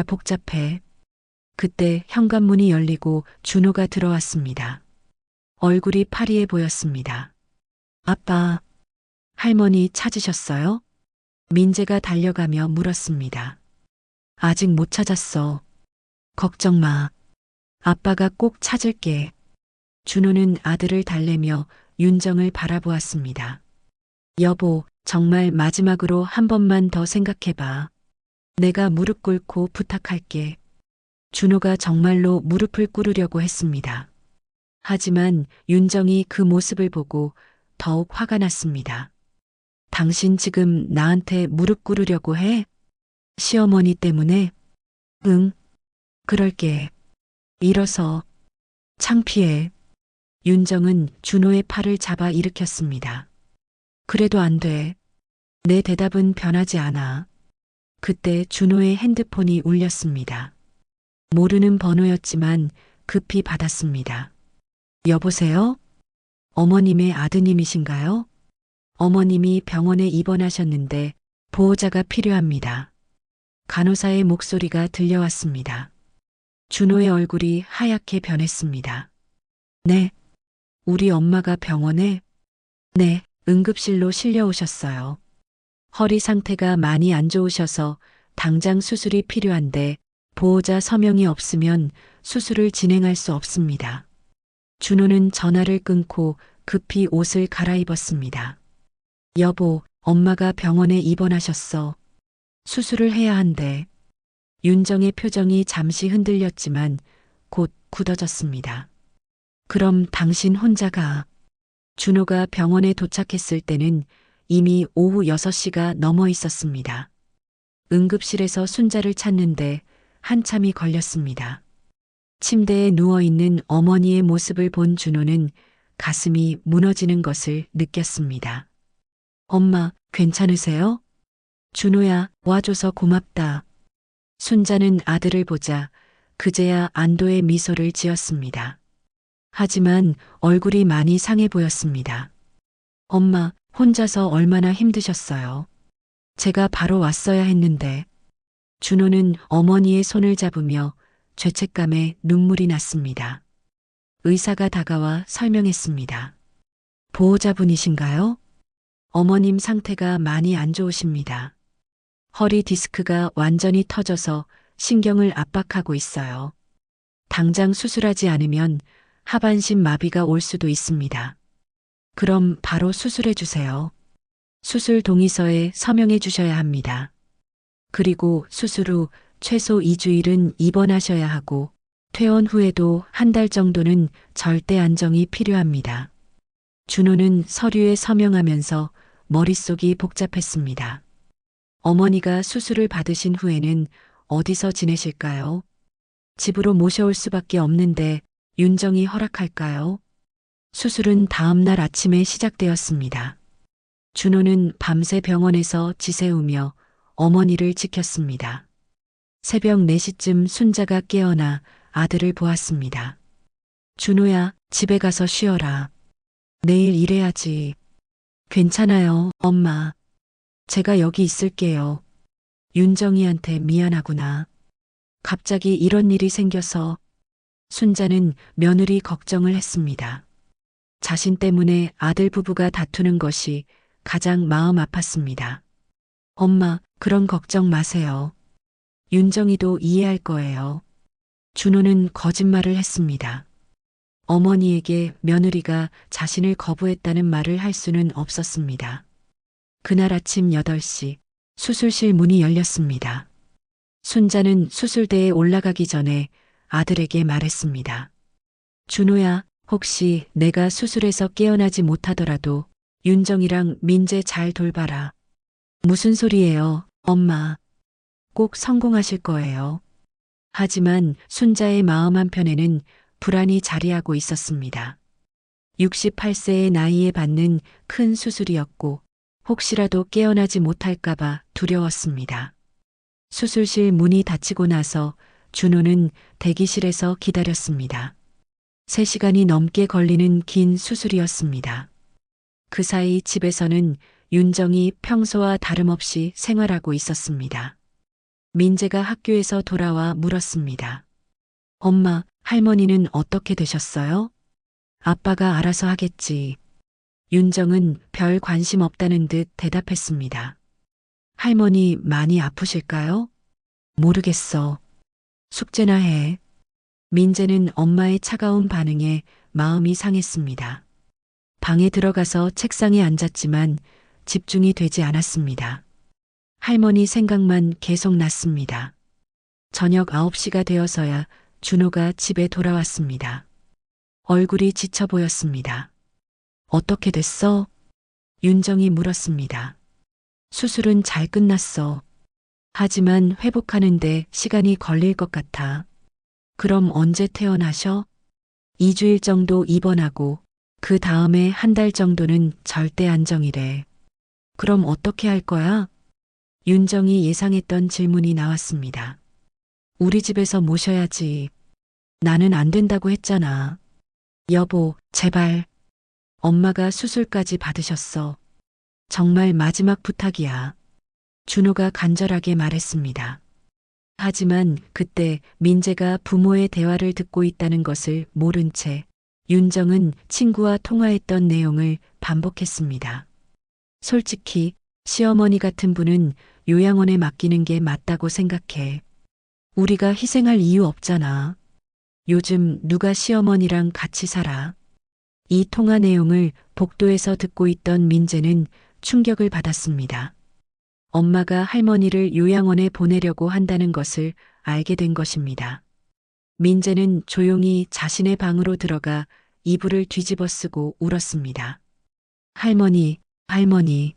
복잡해. 그때 현관문이 열리고 준호가 들어왔습니다. 얼굴이 파리해 보였습니다. 아빠, 할머니 찾으셨어요? 민재가 달려가며 물었습니다. 아직 못 찾았어. 걱정 마. 아빠가 꼭 찾을게. 준호는 아들을 달래며 윤정을 바라보았습니다. 여보, 정말 마지막으로 한 번만 더 생각해봐. 내가 무릎 꿇고 부탁할게. 준호가 정말로 무릎을 꿇으려고 했습니다. 하지만 윤정이 그 모습을 보고 더욱 화가 났습니다. 당신 지금 나한테 무릎 꿇으려고 해? 시어머니 때문에? 응, 그럴게. 일어서. 창피해. 윤정은 준호의 팔을 잡아 일으켰습니다. 그래도 안 돼. 내 대답은 변하지 않아. 그때 준호의 핸드폰이 울렸습니다. 모르는 번호였지만 급히 받았습니다. 여보세요? 어머님의 아드님이신가요? 어머님이 병원에 입원하셨는데 보호자가 필요합니다. 간호사의 목소리가 들려왔습니다. 준호의 얼굴이 하얗게 변했습니다. 네. 우리 엄마가 병원에? 네, 응급실로 실려오셨어요. 허리 상태가 많이 안 좋으셔서 당장 수술이 필요한데 보호자 서명이 없으면 수술을 진행할 수 없습니다. 준호는 전화를 끊고 급히 옷을 갈아입었습니다. 여보, 엄마가 병원에 입원하셨어. 수술을 해야 한대. 윤정의 표정이 잠시 흔들렸지만 곧 굳어졌습니다. 그럼 당신 혼자 가. 준호가 병원에 도착했을 때는 이미 오후 6시가 넘어 있었습니다. 응급실에서 순자를 찾는데 한참이 걸렸습니다. 침대에 누워있는 어머니의 모습을 본 준호는 가슴이 무너지는 것을 느꼈습니다. 엄마, 괜찮으세요? 준호야, 와줘서 고맙다. 순자는 아들을 보자 그제야 안도의 미소를 지었습니다. 하지만 얼굴이 많이 상해 보였습니다. 엄마, 혼자서 얼마나 힘드셨어요? 제가 바로 왔어야 했는데. 준호는 어머니의 손을 잡으며 죄책감에 눈물이 났습니다. 의사가 다가와 설명했습니다. 보호자분이신가요? 어머님 상태가 많이 안 좋으십니다. 허리 디스크가 완전히 터져서 신경을 압박하고 있어요. 당장 수술하지 않으면 하반신 마비가 올 수도 있습니다. 그럼 바로 수술해 주세요. 수술 동의서에 서명해 주셔야 합니다. 그리고 수술 후 최소 2주일은 입원하셔야 하고 퇴원 후에도 한 달 정도는 절대 안정이 필요합니다. 준호는 서류에 서명하면서 머릿속이 복잡했습니다. 어머니가 수술을 받으신 후에는 어디서 지내실까요? 집으로 모셔올 수밖에 없는데 윤정이 허락할까요? 수술은 다음 날 아침에 시작되었습니다. 준호는 밤새 병원에서 지새우며 어머니를 지켰습니다. 새벽 4시쯤 순자가 깨어나 아들을 보았습니다. 준호야, 집에 가서 쉬어라. 내일 일해야지. 괜찮아요, 엄마. 제가 여기 있을게요. 윤정이한테 미안하구나. 갑자기 이런 일이 생겨서. 순자는 며느리 걱정을 했습니다. 자신 때문에 아들 부부가 다투는 것이 가장 마음 아팠습니다. 엄마, 그런 걱정 마세요. 윤정이도 이해할 거예요. 준호는 거짓말을 했습니다. 어머니에게 며느리가 자신을 거부했다는 말을 할 수는 없었습니다. 그날 아침 8시 수술실 문이 열렸습니다. 순자는 수술대에 올라가기 전에 아들에게 말했습니다. 준호야, 혹시 내가 수술에서 깨어나지 못하더라도 윤정이랑 민재 잘 돌봐라. 무슨 소리예요, 엄마. 꼭 성공하실 거예요. 하지만 순자의 마음 한편에는 불안이 자리하고 있었습니다. 68세의 나이에 받는 큰 수술이었고 혹시라도 깨어나지 못할까봐 두려웠습니다. 수술실 문이 닫히고 나서 준호는 대기실에서 기다렸습니다. 3시간이 넘게 걸리는 긴 수술이었습니다. 그 사이 집에서는 윤정이 평소와 다름없이 생활하고 있었습니다. 민재가 학교에서 돌아와 물었습니다. 엄마, 할머니는 어떻게 되셨어요? 아빠가 알아서 하겠지. 윤정은 별 관심 없다는 듯 대답했습니다. 할머니 많이 아프실까요? 모르겠어. 숙제나 해. 민재는 엄마의 차가운 반응에 마음이 상했습니다. 방에 들어가서 책상에 앉았지만 집중이 되지 않았습니다. 할머니 생각만 계속 났습니다. 저녁 9시가 되어서야 준호가 집에 돌아왔습니다. 얼굴이 지쳐 보였습니다. 어떻게 됐어? 윤정이 물었습니다. 수술은 잘 끝났어. 하지만 회복하는데 시간이 걸릴 것 같아. 그럼 언제 퇴원하셔? 2주일 정도 입원하고 그 다음에 한 달 정도는 절대 안정이래. 그럼 어떻게 할 거야? 윤정이 예상했던 질문이 나왔습니다. 우리 집에서 모셔야지. 나는 안 된다고 했잖아. 여보, 제발. 엄마가 수술까지 받으셨어. 정말 마지막 부탁이야. 준호가 간절하게 말했습니다. 하지만 그때 민재가 부모의 대화를 듣고 있다는 것을 모른 채 윤정은 친구와 통화했던 내용을 반복했습니다. 솔직히 시어머니 같은 분은 요양원에 맡기는 게 맞다고 생각해. 우리가 희생할 이유 없잖아. 요즘 누가 시어머니랑 같이 살아? 이 통화 내용을 복도에서 듣고 있던 민재는 충격을 받았습니다. 엄마가 할머니를 요양원에 보내려고 한다는 것을 알게 된 것입니다. 민재는 조용히 자신의 방으로 들어가 이불을 뒤집어 쓰고 울었습니다. 할머니, 할머니.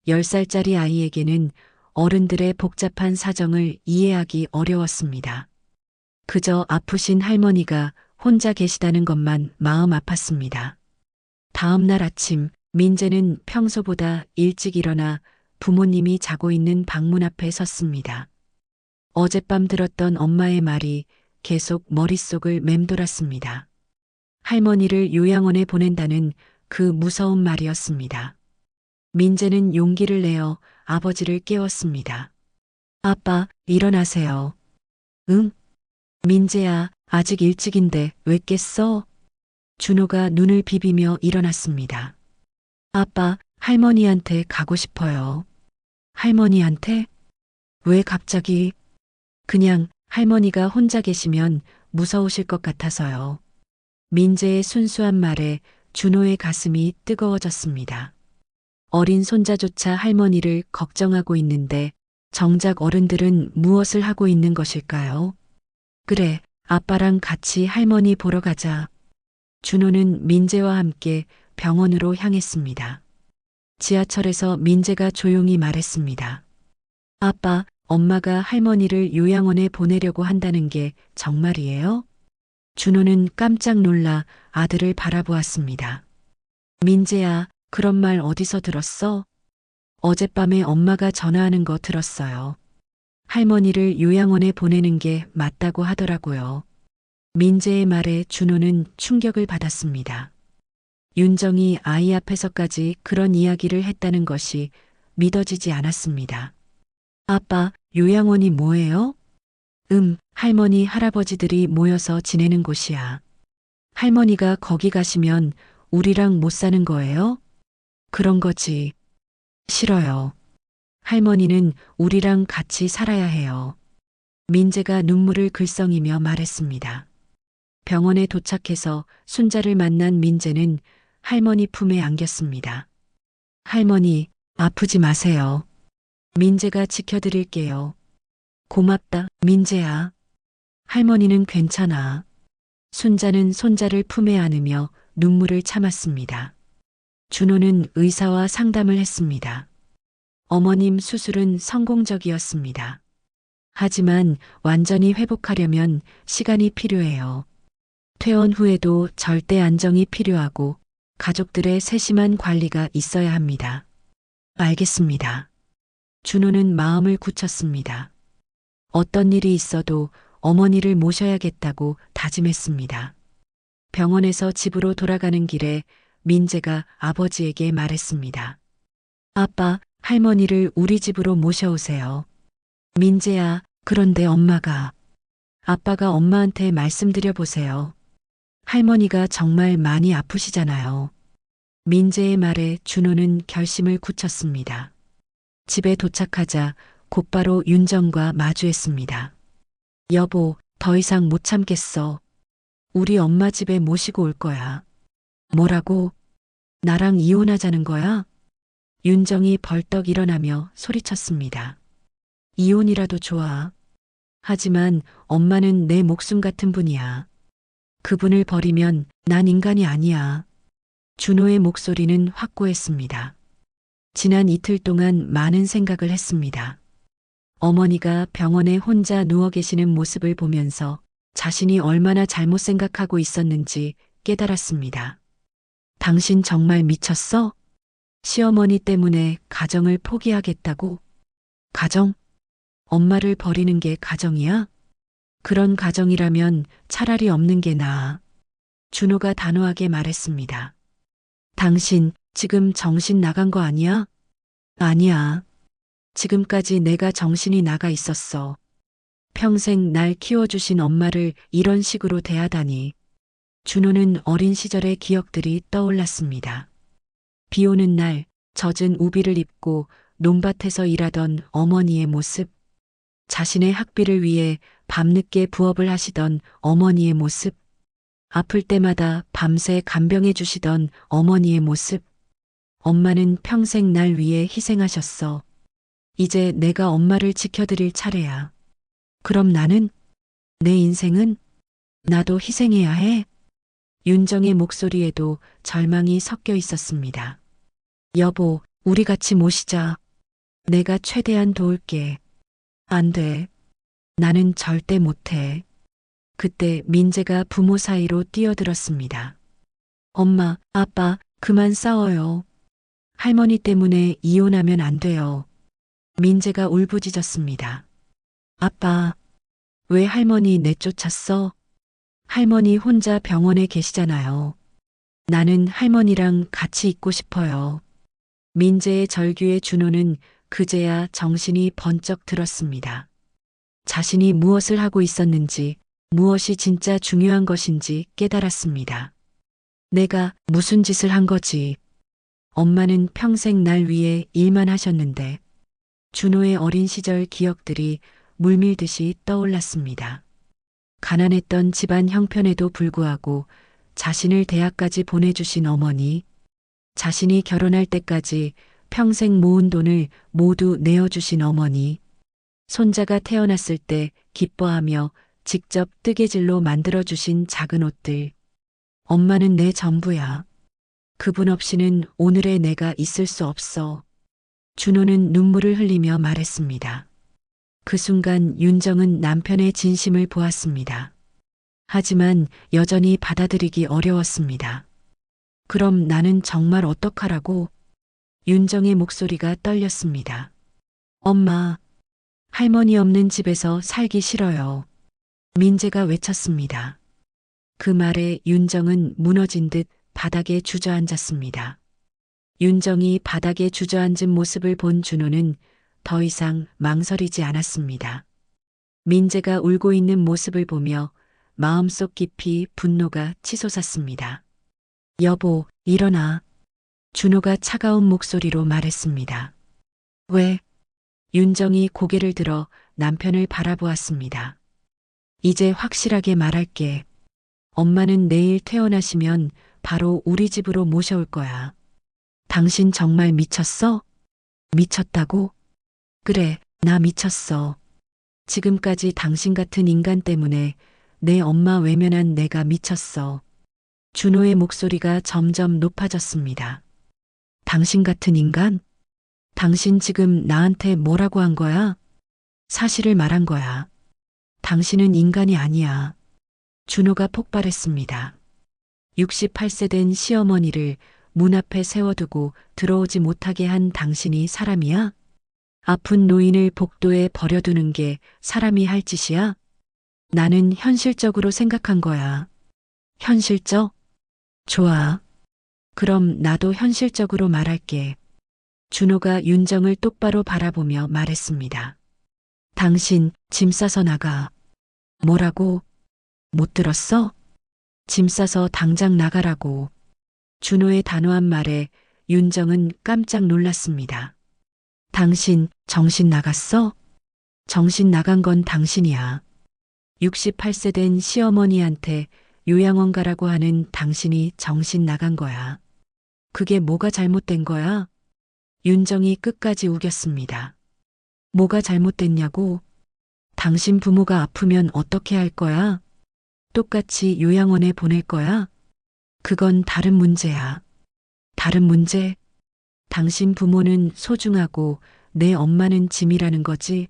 10살짜리 아이에게는 어른들의 복잡한 사정을 이해하기 어려웠습니다. 그저 아프신 할머니가 혼자 계시다는 것만 마음 아팠습니다. 다음 날 아침, 민재는 평소보다 일찍 일어나 부모님이 자고 있는 방문 앞에 섰습니다. 어젯밤 들었던 엄마의 말이 계속 머릿속을 맴돌았습니다. 할머니를 요양원에 보낸다는 그 무서운 말이었습니다. 민재는 용기를 내어 아버지를 깨웠습니다. 아빠, 일어나세요. 응? 민재야, 아직 일찍인데 왜 깼어? 준호가 눈을 비비며 일어났습니다. 아빠, 할머니한테 가고 싶어요. 할머니한테? 왜 갑자기? 그냥 할머니가 혼자 계시면 무서우실 것 같아서요. 민재의 순수한 말에 준호의 가슴이 뜨거워졌습니다. 어린 손자조차 할머니를 걱정하고 있는데 정작 어른들은 무엇을 하고 있는 것일까요? 그래, 아빠랑 같이 할머니 보러 가자. 준호는 민재와 함께 병원으로 향했습니다. 지하철에서 민재가 조용히 말했습니다. 아빠, 엄마가 할머니를 요양원에 보내려고 한다는 게 정말이에요? 준호는 깜짝 놀라 아들을 바라보았습니다. 민재야, 그런 말 어디서 들었어? 어젯밤에 엄마가 전화하는 거 들었어요. 할머니를 요양원에 보내는 게 맞다고 하더라고요. 민재의 말에 준호는 충격을 받았습니다. 윤정이 아이 앞에서까지 그런 이야기를 했다는 것이 믿어지지 않았습니다. 아빠, 요양원이 뭐예요? 할머니, 할아버지들이 모여서 지내는 곳이야. 할머니가 거기 가시면 우리랑 못 사는 거예요? 그런 거지. 싫어요. 할머니는 우리랑 같이 살아야 해요. 민재가 눈물을 글썽이며 말했습니다. 병원에 도착해서 순자를 만난 민재는 할머니 품에 안겼습니다. 할머니, 아프지 마세요. 민재가 지켜드릴게요. 고맙다, 민재야. 할머니는 괜찮아. 순자는 손자를 품에 안으며 눈물을 참았습니다. 준호는 의사와 상담을 했습니다. 어머님 수술은 성공적이었습니다. 하지만 완전히 회복하려면 시간이 필요해요. 퇴원 후에도 절대 안정이 필요하고 가족들의 세심한 관리가 있어야 합니다. 알겠습니다. 준호는 마음을 굳혔습니다. 어떤 일이 있어도 어머니를 모셔야겠다고 다짐했습니다. 병원에서 집으로 돌아가는 길에 민재가 아버지에게 말했습니다. 아빠, 할머니를 우리 집으로 모셔오세요. 민재야, 그런데 엄마가. 아빠가 엄마한테 말씀드려 보세요. 할머니가 정말 많이 아프시잖아요. 민재의 말에 준호는 결심을 굳혔습니다. 집에 도착하자 곧바로 윤정과 마주했습니다. 여보, 더 이상 못 참겠어. 우리 엄마 집에 모시고 올 거야. 뭐라고? 나랑 이혼하자는 거야? 윤정이 벌떡 일어나며 소리쳤습니다. 이혼이라도 좋아. 하지만 엄마는 내 목숨 같은 분이야. 그분을 버리면 난 인간이 아니야. 준호의 목소리는 확고했습니다. 지난 이틀 동안 많은 생각을 했습니다. 어머니가 병원에 혼자 누워 계시는 모습을 보면서 자신이 얼마나 잘못 생각하고 있었는지 깨달았습니다. 당신 정말 미쳤어? 시어머니 때문에 가정을 포기하겠다고? 가정? 엄마를 버리는 게 가정이야? 그런 가정이라면 차라리 없는 게 나아. 준호가 단호하게 말했습니다. 당신 지금 정신 나간 거 아니야? 아니야. 지금까지 내가 정신이 나가 있었어. 평생 날 키워주신 엄마를 이런 식으로 대하다니. 준호는 어린 시절의 기억들이 떠올랐습니다. 비 오는 날 젖은 우비를 입고 논밭에서 일하던 어머니의 모습, 자신의 학비를 위해 밤늦게 부업을 하시던 어머니의 모습, 아플 때마다 밤새 간병해 주시던 어머니의 모습. 엄마는 평생 날 위해 희생하셨어. 이제 내가 엄마를 지켜드릴 차례야. 그럼 나는? 내 인생은? 나도 희생해야 해? 윤정의 목소리에도 절망이 섞여 있었습니다. 여보, 우리 같이 모시자. 내가 최대한 도울게. 안 돼. 나는 절대 못해. 그때 민재가 부모 사이로 뛰어들었습니다. 엄마, 아빠, 그만 싸워요. 할머니 때문에 이혼하면 안 돼요. 민재가 울부짖었습니다. 아빠, 왜 할머니 내쫓았어? 할머니 혼자 병원에 계시잖아요. 나는 할머니랑 같이 있고 싶어요. 민재의 절규에 준호는 그제야 정신이 번쩍 들었습니다. 자신이 무엇을 하고 있었는지, 무엇이 진짜 중요한 것인지 깨달았습니다. 내가 무슨 짓을 한 거지? 엄마는 평생 날 위해 일만 하셨는데, 준호의 어린 시절 기억들이 물밀듯이 떠올랐습니다. 가난했던 집안 형편에도 불구하고 자신을 대학까지 보내주신 어머니, 자신이 결혼할 때까지 평생 모은 돈을 모두 내어주신 어머니, 손자가 태어났을 때 기뻐하며 직접 뜨개질로 만들어주신 작은 옷들. 엄마는 내 전부야. 그분 없이는 오늘의 내가 있을 수 없어. 준호는 눈물을 흘리며 말했습니다. 그 순간 윤정은 남편의 진심을 보았습니다. 하지만 여전히 받아들이기 어려웠습니다. 그럼 나는 정말 어떡하라고? 윤정의 목소리가 떨렸습니다. 엄마, 할머니 없는 집에서 살기 싫어요. 민재가 외쳤습니다. 그 말에 윤정은 무너진 듯 바닥에 주저앉았습니다. 윤정이 바닥에 주저앉은 모습을 본 준호는 더 이상 망설이지 않았습니다. 민재가 울고 있는 모습을 보며 마음속 깊이 분노가 치솟았습니다. 여보, 일어나. 준호가 차가운 목소리로 말했습니다. 왜? 윤정이 고개를 들어 남편을 바라보았습니다. 이제 확실하게 말할게. 엄마는 내일 퇴원하시면 바로 우리 집으로 모셔올 거야. 당신 정말 미쳤어? 미쳤다고? 그래, 나 미쳤어. 지금까지 당신 같은 인간 때문에 내 엄마 외면한 내가 미쳤어. 준호의 목소리가 점점 높아졌습니다. 당신 같은 인간? 당신 지금 나한테 뭐라고 한 거야? 사실을 말한 거야. 당신은 인간이 아니야. 준호가 폭발했습니다. 68세 된 시어머니를 문 앞에 세워두고 들어오지 못하게 한 당신이 사람이야? 아픈 노인을 복도에 버려두는 게 사람이 할 짓이야? 나는 현실적으로 생각한 거야. 현실적? 좋아. 그럼 나도 현실적으로 말할게. 준호가 윤정을 똑바로 바라보며 말했습니다. 당신 짐 싸서 나가. 뭐라고? 못 들었어? 짐 싸서 당장 나가라고. 준호의 단호한 말에 윤정은 깜짝 놀랐습니다. 당신 정신 나갔어? 정신 나간 건 당신이야. 68세 된 시어머니한테 요양원 가라고 하는 당신이 정신 나간 거야. 그게 뭐가 잘못된 거야? 윤정이 끝까지 우겼습니다. 뭐가 잘못됐냐고? 당신 부모가 아프면 어떻게 할 거야? 똑같이 요양원에 보낼 거야? 그건 다른 문제야. 다른 문제? 당신 부모는 소중하고 내 엄마는 짐이라는 거지?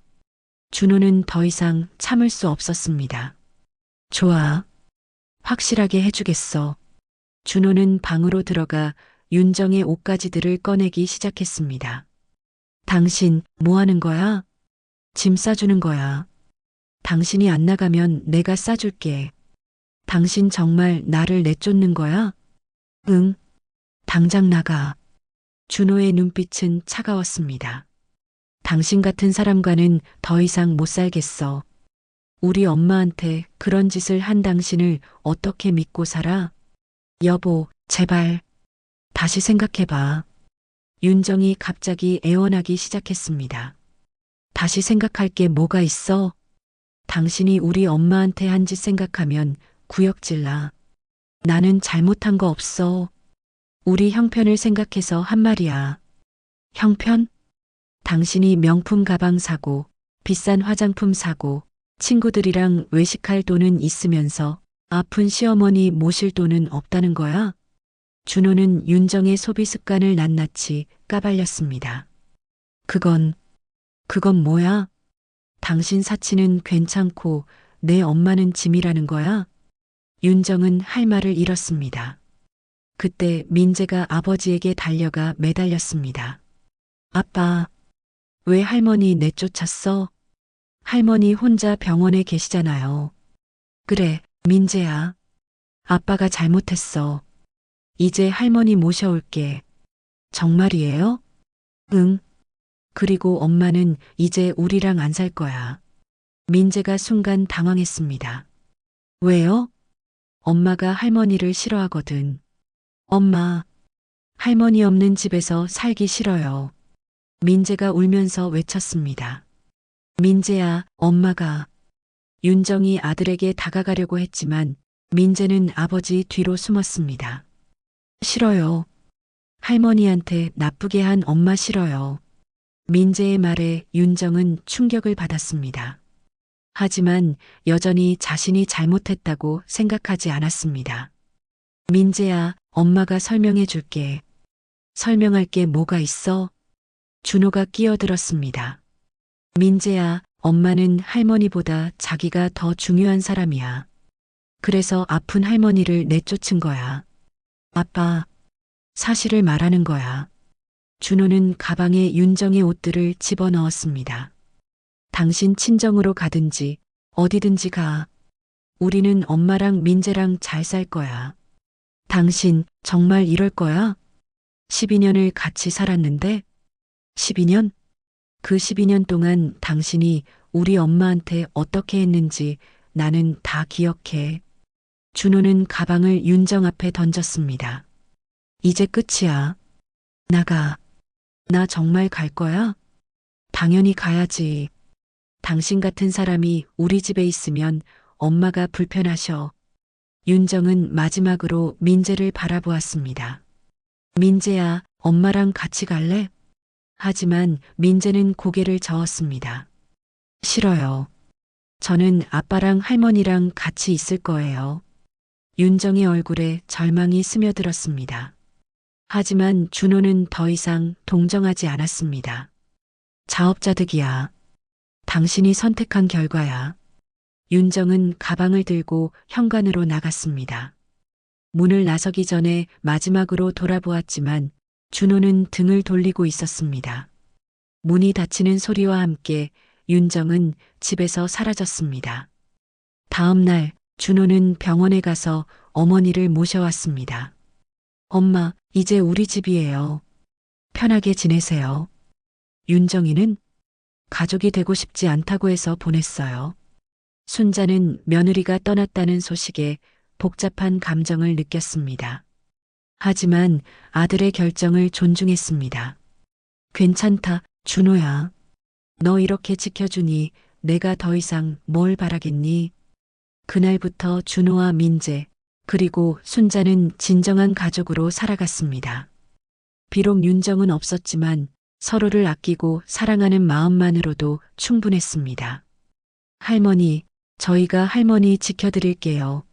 준호는 더 이상 참을 수 없었습니다. 좋아. 확실하게 해주겠어. 준호는 방으로 들어가 윤정의 옷가지들을 꺼내기 시작했습니다. 당신 뭐 하는 거야? 짐 싸주는 거야. 당신이 안 나가면 내가 싸줄게. 당신 정말 나를 내쫓는 거야? 응. 당장 나가. 준호의 눈빛은 차가웠습니다. 당신 같은 사람과는 더 이상 못 살겠어. 우리 엄마한테 그런 짓을 한 당신을 어떻게 믿고 살아? 여보, 제발. 다시 생각해봐. 윤정이 갑자기 애원하기 시작했습니다. 다시 생각할 게 뭐가 있어? 당신이 우리 엄마한테 한 짓 생각하면 구역질나. 나는 잘못한 거 없어. 우리 형편을 생각해서 한 말이야. 형편? 당신이 명품 가방 사고, 비싼 화장품 사고, 친구들이랑 외식할 돈은 있으면서 아픈 시어머니 모실 돈은 없다는 거야? 준호는 윤정의 소비 습관을 낱낱이 까발렸습니다. 그건 뭐야? 당신 사치는 괜찮고 내 엄마는 짐이라는 거야? 윤정은 할 말을 잃었습니다. 그때 민재가 아버지에게 달려가 매달렸습니다. 아빠, 왜 할머니 내쫓았어? 할머니 혼자 병원에 계시잖아요. 그래, 민재야. 아빠가 잘못했어. 이제 할머니 모셔올게. 정말이에요? 응. 그리고 엄마는 이제 우리랑 안 살 거야. 민재가 순간 당황했습니다. 왜요? 엄마가 할머니를 싫어하거든. 엄마, 할머니 없는 집에서 살기 싫어요. 민재가 울면서 외쳤습니다. 민재야, 엄마가. 윤정이 아들에게 다가가려고 했지만 민재는 아버지 뒤로 숨었습니다. 싫어요. 할머니한테 나쁘게 한 엄마 싫어요. 민재의 말에 윤정은 충격을 받았습니다. 하지만 여전히 자신이 잘못했다고 생각하지 않았습니다. 민재야, 엄마가 설명해 줄게. 설명할 게 뭐가 있어? 준호가 끼어들었습니다. 민재야, 엄마는 할머니보다 자기가 더 중요한 사람이야. 그래서 아픈 할머니를 내쫓은 거야. 아빠, 사실을 말하는 거야. 준호는 가방에 윤정의 옷들을 집어넣었습니다. 당신 친정으로 가든지 어디든지 가. 우리는 엄마랑 민재랑 잘 살 거야. 당신 정말 이럴 거야? 12년을 같이 살았는데? 12년? 그 12년 동안 당신이 우리 엄마한테 어떻게 했는지 나는 다 기억해. 준호는 가방을 윤정 앞에 던졌습니다. 이제 끝이야. 나가. 나 정말 갈 거야? 당연히 가야지. 당신 같은 사람이 우리 집에 있으면 엄마가 불편하셔. 윤정은 마지막으로 민재를 바라보았습니다. 민재야, 엄마랑 같이 갈래? 하지만 민재는 고개를 저었습니다. 싫어요. 저는 아빠랑 할머니랑 같이 있을 거예요. 윤정의 얼굴에 절망이 스며들었습니다. 하지만 준호는 더 이상 동정하지 않았습니다. 자업자득이야. 당신이 선택한 결과야. 윤정은 가방을 들고 현관으로 나갔습니다. 문을 나서기 전에 마지막으로 돌아보았지만 준호는 등을 돌리고 있었습니다. 문이 닫히는 소리와 함께 윤정은 집에서 사라졌습니다. 다음 날 준호는 병원에 가서 어머니를 모셔왔습니다. 엄마, 이제 우리 집이에요. 편하게 지내세요. 윤정이는 가족이 되고 싶지 않다고 해서 보냈어요. 순자는 며느리가 떠났다는 소식에 복잡한 감정을 느꼈습니다. 하지만 아들의 결정을 존중했습니다. 괜찮다, 준호야. 너 이렇게 지켜주니 내가 더 이상 뭘 바라겠니? 그날부터 준호와 민재, 그리고 순자는 진정한 가족으로 살아갔습니다. 비록 윤정은 없었지만 서로를 아끼고 사랑하는 마음만으로도 충분했습니다. 할머니, 저희가 할머니 지켜드릴게요.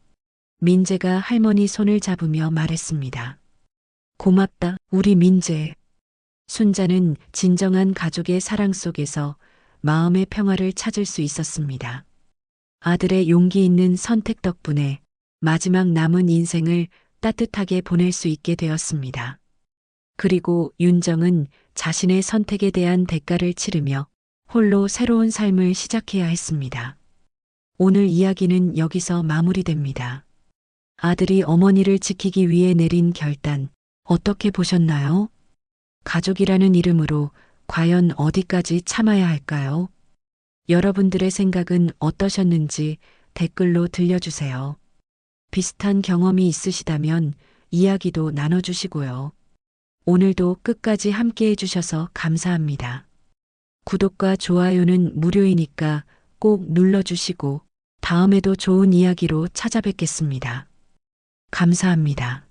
민재가 할머니 손을 잡으며 말했습니다. 고맙다, 우리 민재. 순자는 진정한 가족의 사랑 속에서 마음의 평화를 찾을 수 있었습니다. 아들의 용기 있는 선택 덕분에 마지막 남은 인생을 따뜻하게 보낼 수 있게 되었습니다. 그리고 윤정은 자신의 선택에 대한 대가를 치르며 홀로 새로운 삶을 시작해야 했습니다. 오늘 이야기는 여기서 마무리됩니다. 아들이 어머니를 지키기 위해 내린 결단, 어떻게 보셨나요? 가족이라는 이름으로 과연 어디까지 참아야 할까요? 여러분들의 생각은 어떠셨는지 댓글로 들려주세요. 비슷한 경험이 있으시다면 이야기도 나눠주시고요. 오늘도 끝까지 함께 해주셔서 감사합니다. 구독과 좋아요는 무료이니까 꼭 눌러주시고 다음에도 좋은 이야기로 찾아뵙겠습니다. 감사합니다.